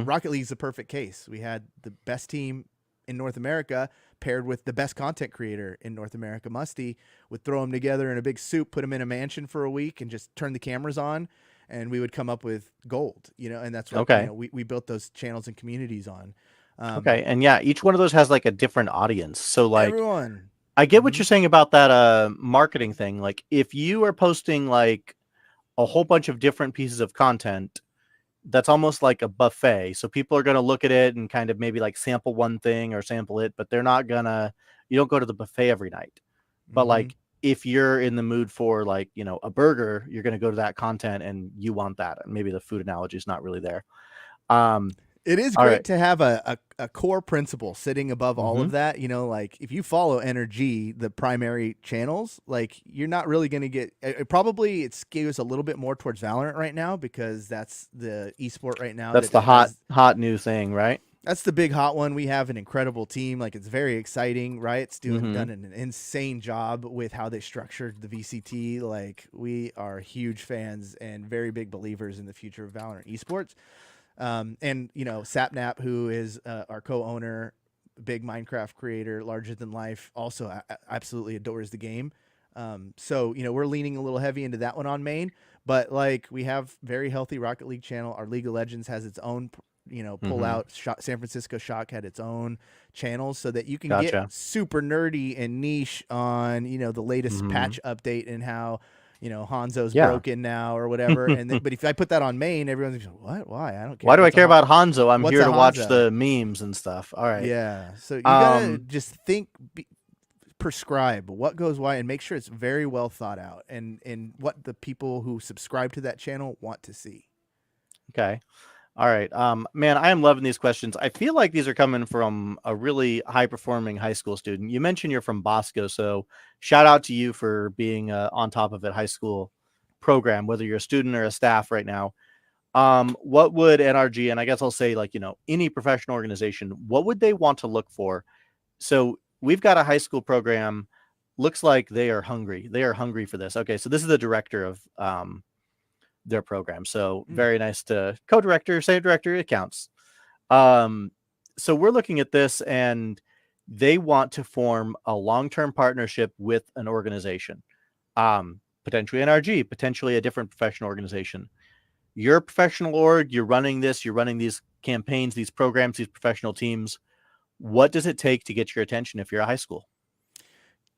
Rocket League is the perfect case. We had the best team in North America paired with the best content creator in North America, Musty, would throw them together in a big soup, put them in a mansion for a week and just turn the cameras on. And we would come up with gold, and that's what, Okay. we built those channels and communities on. Okay. And yeah, each one of those has like a different audience. So like Everyone. I get what you're saying about that marketing thing. Like if you are posting like a whole bunch of different pieces of content, that's almost like a buffet. So people are going to look at it and kind of maybe like sample one thing or sample it, but they're not gonna, you don't go to the buffet every night. But like if you're in the mood for like, a burger, you're going to go to that content and you want that. And maybe the food analogy is not really there. It is All great right. to have a core principle sitting above all of that. Like if you follow NRG, the primary channels, like you're not really going to get, probably it skews a little bit more towards Valorant right now because that's the esport right now. That's the hot new thing, right? That's the big hot one. We have an incredible team. Like it's very exciting, right? It's done an insane job with how they structured the VCT. Like we are huge fans and very big believers in the future of Valorant esports. And Sapnap, who is our co-owner, big Minecraft creator, larger than life, also absolutely adores the game. So we're leaning a little heavy into that one on main, but like we have very healthy Rocket League channel. Our League of Legends has its own, pull out. San Francisco Shock had its own channels so that you can get super nerdy and niche on the latest patch update and how Hanzo's broken now or whatever. And then, but if I put that on main, everyone's like, what? Why? I don't care. Why do I care about Hanzo? I'm here to watch Hanzo? the memes and stuff. All right. Yeah. So you gotta just think, prescribe what goes why, and make sure it's very well thought out and what the people who subscribe to that channel want to see. Okay. All right. Man, I am loving these questions. I feel like these are coming from a really high-performing high school student. You mentioned you're from Bosco, so shout out to you for being on top of it high school program, whether you're a student or a staff right now. What would NRG, and I guess I'll say like, any professional organization, what would they want to look for? So we've got a high school program. Looks like they are hungry. They are hungry for this. Okay, so this is the director of their program. So very nice to co-director, same director, it counts. So we're looking at this and they want to form a long-term partnership with an organization, potentially NRG, potentially a different professional organization. You're a professional org, you're running this, you're running these campaigns, these programs, these professional teams. What does it take to get your attention if you're a high school?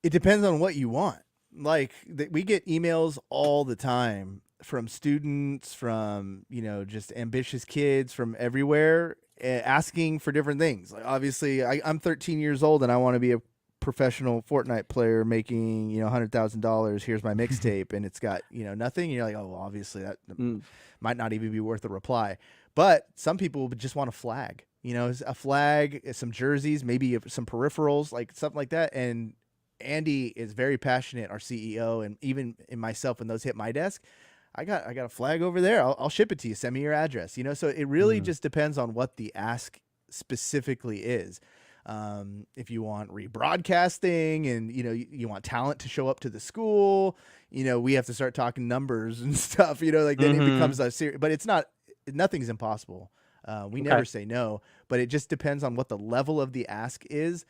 It depends on what you want. Like we get emails all the time from students, from just ambitious kids from everywhere, asking for different things. Like obviously, I'm 13 years old and I want to be a professional Fortnite player making $100,000. Here's my mixtape, and it's got nothing. And you're like, oh, well, obviously that might not even be worth a reply. But some people would just want a flag. A flag, some jerseys, maybe some peripherals, like something like that. And Andy is very passionate, our CEO, and even in myself, when those hit my desk, I got a flag over there. I'll ship it to you. Send me your address. So it really just depends on what the ask specifically is. If you want rebroadcasting and you want talent to show up to the school, we have to start talking numbers and stuff. Like then it becomes a serious. But it's not. Nothing's impossible. We never say no, but it just depends on what the level of the ask is,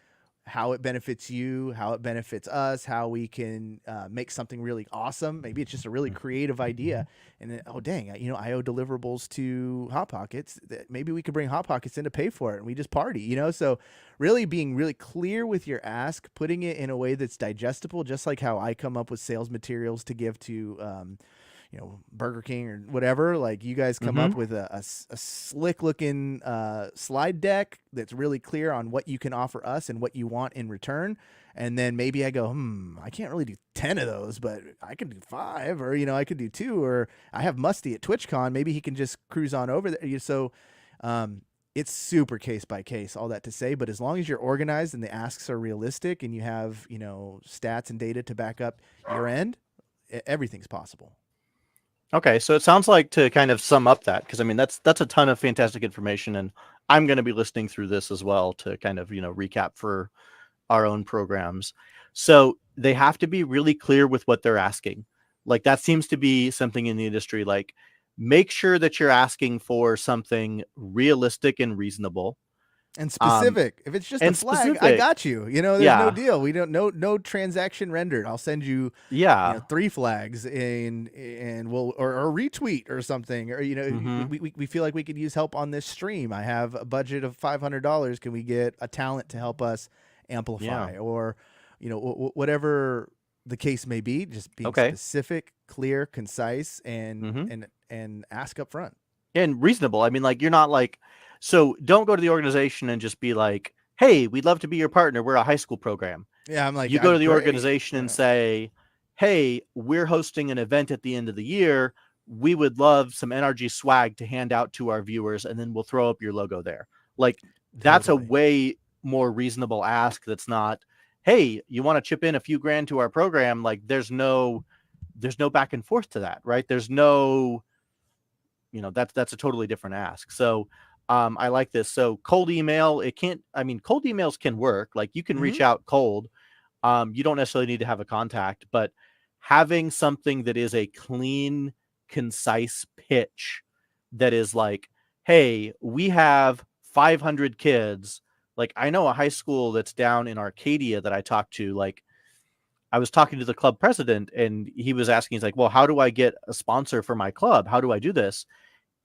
how it benefits you, how it benefits us, how we can make something really awesome. Maybe it's just a really creative idea. And then, oh, dang, I owe deliverables to Hot Pockets. Maybe we could bring Hot Pockets in to pay for it and we just party, So really being really clear with your ask, putting it in a way that's digestible, just like how I come up with sales materials to give to Burger King or whatever. Like you guys come up with a slick looking slide deck that's really clear on what you can offer us and what you want in return. And then maybe I go, I can't really do 10 of those, but I can do 5, or, I could do 2, or I have Musty at TwitchCon. Maybe he can just cruise on over there. So it's super case by case, all that to say, but as long as you're organized and the asks are realistic and you have, stats and data to back up your end, everything's possible. Okay, so it sounds like, to kind of sum up that, because I mean that's a ton of fantastic information, and I'm going to be listening through this as well to kind of recap for our own programs. So they have to be really clear with what they're asking. Like, that seems to be something in the industry. Like, make sure that you're asking for something realistic and reasonable, And um, specific. If it's just a and flag, I specific. got you. There's no Yeah, deal. We don't no transaction rendered. I'll send you, yeah. 3 flags and we'll or retweet or something. Or Mm-hmm. we feel like we could use help on this stream. I have a budget of $500. Can we get a talent to help us Yeah. amplify or whatever the case may be, just being Okay. specific, clear, concise, and Mm-hmm. and ask up front. And reasonable. I mean, like, you're not like, so don't go to the organization and just be like, hey, we'd love to be your partner. We're a high school program. Yeah, I'm like, You go to the great. organization and Yeah. say, hey, we're hosting an event at the end of the year. We would love some NRG swag to hand out to our viewers, and then we'll throw up your logo there. Like, that's a Totally. way more reasonable ask. That's not, hey, you want to chip in a few grand to our program? Like, there's no back and forth to that, right? There's no, that's a totally different ask. So I like this. So cold email, it can't, I mean, cold emails can work. Like, you can Mm-hmm. reach out cold. You don't necessarily need to have a contact, but having something that is a clean, concise pitch that is like, hey, we have 500 kids. Like, I know a high school that's down in Arcadia that I talked to. Like, I was talking to the club president, and he was asking, he's like, well, how do I get a sponsor for my club? How do I do this?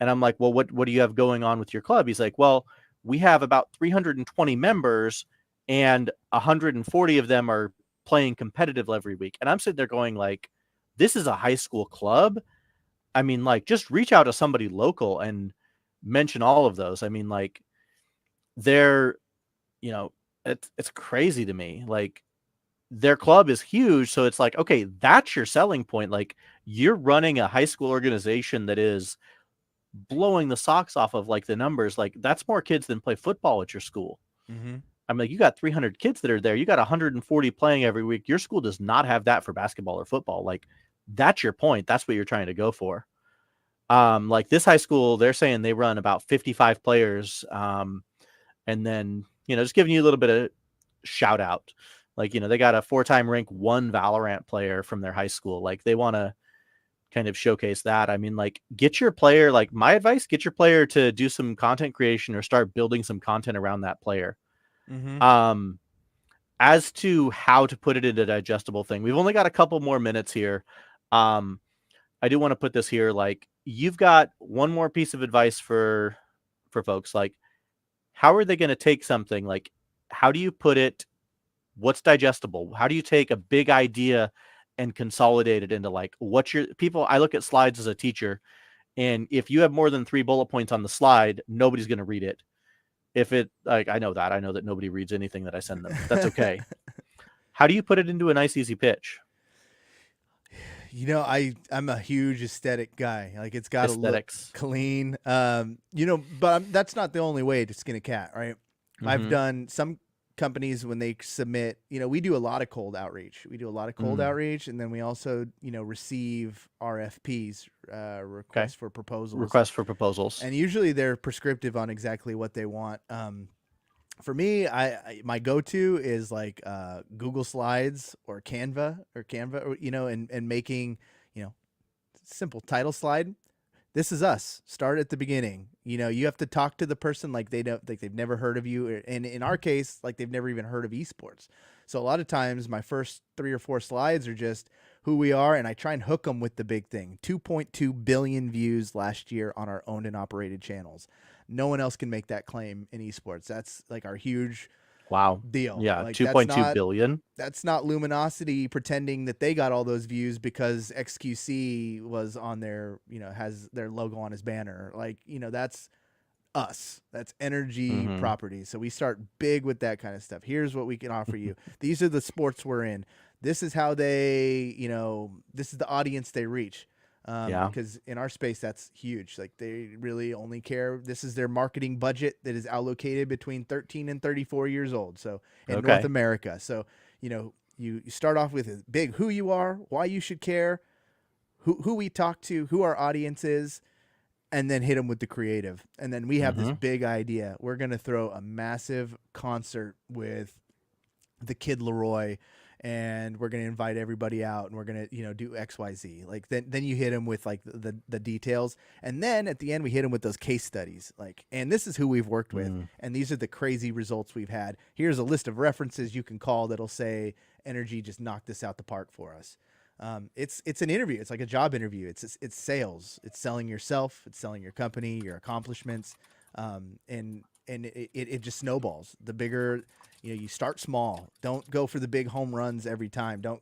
And I'm like, well, what do you have going on with your club? He's like, well, we have about 320 members, and 140 of them are playing competitive every week. And I'm sitting there going, like, this is a high school club. I mean, like, just reach out to somebody local and mention all of those. I mean, like, they're, you know, it's crazy to me. Like, their club is huge. So it's like, okay, that's your selling point. Like, you're running a high school organization that is blowing the socks off of, like, the numbers. Like, that's more kids than play football at your school. Mm-hmm. I'm like, you got 300 kids that are there. You got 140 playing every week. Your school does not have that for basketball or football. Like, that's your point. That's what you're trying to go for. Like, this high school, they're saying they run about 55 players. And then, just giving you a little bit of shout out. Like, they got a 4-time rank 1 Valorant player from their high school. Like, they want to kind of showcase that. I mean, like, get your player, like, my advice, get your player to do some content creation or start building some content around that player. Mm-hmm. Um, as to how to put it in a digestible thing, we've only got a couple more minutes here. I do want to put this here. Like, you've got one more piece of advice for folks. Like, how are they going to take something? Like, how do you put it? What's digestible? How do you take a big idea and consolidate it into, like, what's your people? I look at slides as a teacher, and if you have more than 3 bullet points on the slide, nobody's going to read it. If it, like, I know that nobody reads anything that I send them. That's okay. How do you put it into a nice, easy pitch? I'm a huge aesthetic guy. Like, it's got to look Aesthetics. clean. But that's not the only way to skin a cat, right? I've Mm-hmm. done some companies when they submit. We do a lot of cold outreach. We do a lot of cold Mm. outreach, and then we also receive RFPs, Okay. requests for proposals, Request for proposals. and usually they're prescriptive on exactly what they want. For me, my go-to is like Google Slides or Canva, or, and making simple title slide. This is us. Start at the beginning. You have to talk to the person like they don't, like they've never heard of you, and in our case, like they've never even heard of esports. So a lot of times, my first 3 or 4 slides are just who we are, and I try and hook them with the big thing. 2.2 billion views last year on our owned and operated channels. No one else can make that claim in esports. That's like our huge Wow. deal. Yeah. Like, 2.2 billion. that's not Luminosity pretending that they got all those views because XQC was on their, has their logo on his banner. Like, that's us. That's Energy Mm-hmm. Properties. So we start big with that kind of stuff. Here's what we can offer you. These are the sports we're in. This is how they, this is the audience they reach. Yeah. because in our space that's huge. Like they really only care. This is their marketing budget that is allocated between 13 and 34 years old. So in North Okay. America, so you start off with a big who you are, why you should care, who we talk to, who our audience is, and then hit them with the creative. And then we have this Mm-hmm. big idea. We're going to throw a massive concert with the Kid Leroy, and we're going to invite everybody out, and we're going to, do XYZ. Like then you hit them with like the details. And then at the end, we hit them with those case studies. Like, and this is who we've worked with. Mm. And these are the crazy results we've had. Here's a list of references you can call that'll say NRG just knocked this out the park for us. It's an interview. It's like a job interview. It's sales. It's selling yourself. It's selling your company, your accomplishments, and it just snowballs. The bigger, you start small. Don't go for the big home runs every time. Don't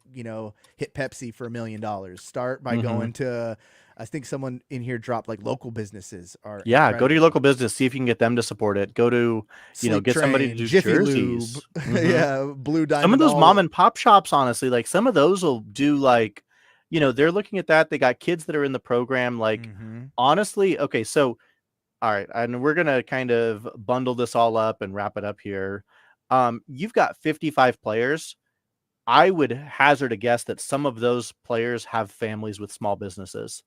hit Pepsi for $1 million. Start by Mm-hmm. going to. I think someone in here dropped like local businesses are Yeah, go to your incredible. local business, see if you can get them to support it. Go to, Sleep get somebody to Train, do Jiffy Lube, jerseys. Mm-hmm. yeah, Blue Some of Diamond, those mom all. and pop shops, honestly, like some of those will do like, they're looking at that. They got kids that are in the program. Like, Mm-hmm. honestly, okay, so all right, and we're gonna kind of bundle this all up and wrap it up here. You've got 55 players. I would hazard a guess that some of those players have families with small businesses.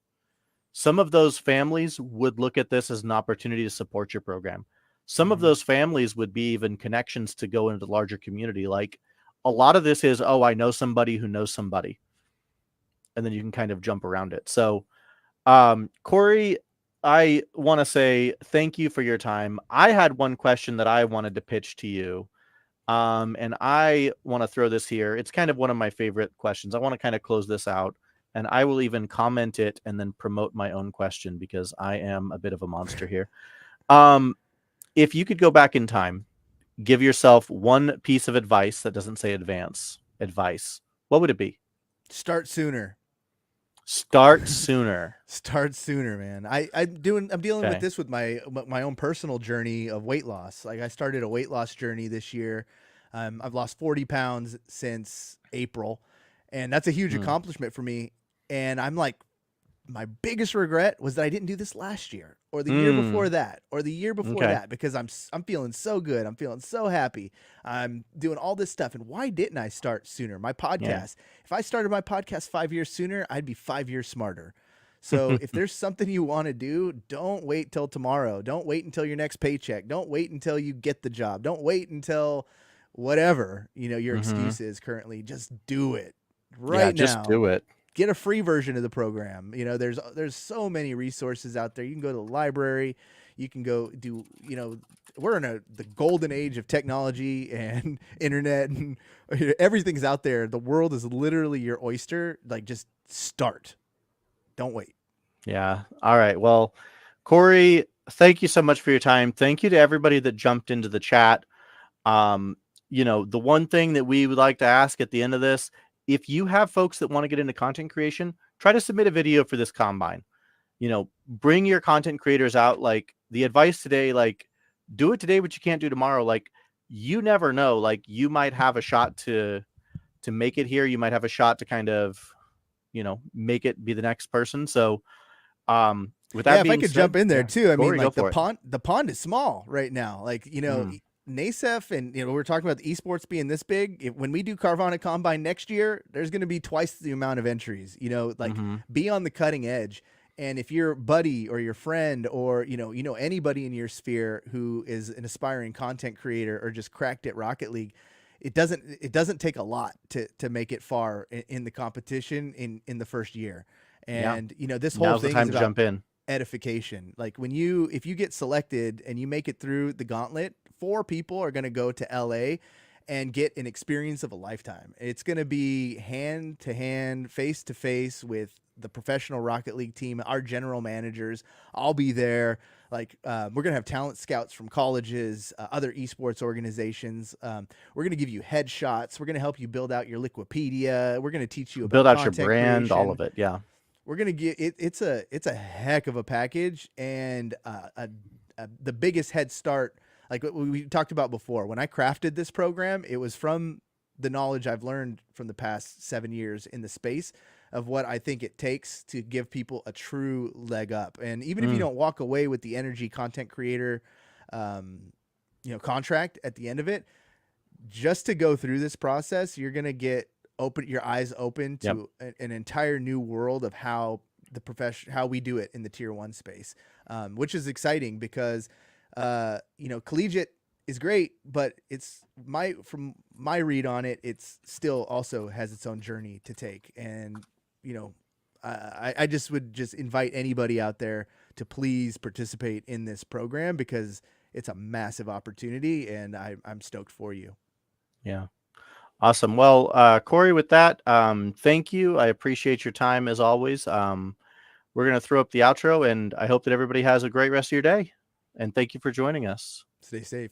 Some of those families would look at this as an opportunity to support your program. Some of Mm-hmm. those families would be even connections to go into the larger community. Like a lot of this is, oh, I know somebody who knows somebody. And then you can kind of jump around it. So, Cory, I want to say thank you for your time. I had one question that I wanted to pitch to you. And I want to throw this here. It's kind of one of my favorite questions. I want to kind of close this out, and I will even comment it and then promote my own question because I am a bit of a monster here. Um, if you could go back in time, give yourself one piece of advice that doesn't say advice, what would it be? Start sooner. Start sooner. Start sooner, man. I'm dealing with Okay. this with my own personal journey of weight loss. Like I started a weight loss journey this year. I've lost 40 pounds since April, and that's a huge Hmm. accomplishment for me. And I'm like, my biggest regret was that I didn't do this last year or the year before Mm. that or the year before Okay. that, because I'm feeling so good. I'm feeling so happy. I'm doing all this stuff. And why didn't I start sooner? My Yeah. podcast, if I started my podcast 5 years sooner, I'd be 5 years smarter. So if there's something you want to do, don't wait till tomorrow. Don't wait until your next paycheck. Don't wait until you get the job. Don't wait until whatever, your Mm-hmm. excuse is currently. Just do it Yeah. right Just now. do it. Get a free version of the program. There's so many resources out there. You can go to the library. You can go do, we're in the golden age of technology and internet, and everything's out there. The world is literally your oyster. Like, just start. Don't wait. Yeah. All right. Well, Cory, thank you so much for your time. Thank you to everybody that jumped into the chat. Um, the one thing that we would like to ask at the end of this, if you have folks that want to get into content creation, try to submit a video for this combine. Bring your content creators out. Like the advice today, like do it today, but you can't do tomorrow. Like you never know. Like you might have a shot to make it here. You might have a shot to kind of, make it be the next person. So with Yeah, that if I being could jump said, in there yeah, too. I mean, Cory, go like for it. the pond is small right now. Like, Mm, NASEF, and we're talking about the esports being this big. When we do Carvana Combine next year, there's going to be twice the amount of entries. Like mm-hmm. be on the cutting edge. And if your buddy or your friend or anybody in your sphere who is an aspiring content creator or just cracked at Rocket League, it doesn't take a lot to make it far in the competition in the first year. Yeah. And this whole Now's the thing is time to about jump in. edification. Like if you get selected and you make it through the gauntlet, 4 people are going to go to LA and get an experience of a lifetime. It's going to be hand to hand, face to face with the professional Rocket League team, our general managers. I'll be there. Like we're going to have talent scouts from colleges, other esports organizations. We're going to give you headshots. We're going to help you build out your Liquipedia. We're going to teach you about Build out your content brand, all creation. of it. Yeah. We're gonna get it. It's a heck of a package, and the biggest head start, like what we talked about before. When I crafted this program, it was from the knowledge I've learned from the past 7 years in the space. of what I think it takes to give people a true leg up. And even if you Mm, don't walk away with the NRG content creator, contract at the end of it, just to go through this process, you're gonna get your eyes open yep. to an entire new world of how how we do it in the tier 1 space, which is exciting because collegiate is great, but from my read on it, it's still also has its own journey to take. And I just would just invite anybody out there to please participate in this program, because it's a massive opportunity, and I'm stoked for you. Yeah. Awesome. Well, Cory, with that, thank you. I appreciate your time as always. We're going to throw up the outro, and I hope that everybody has a great rest of your day. And thank you for joining us. Stay safe.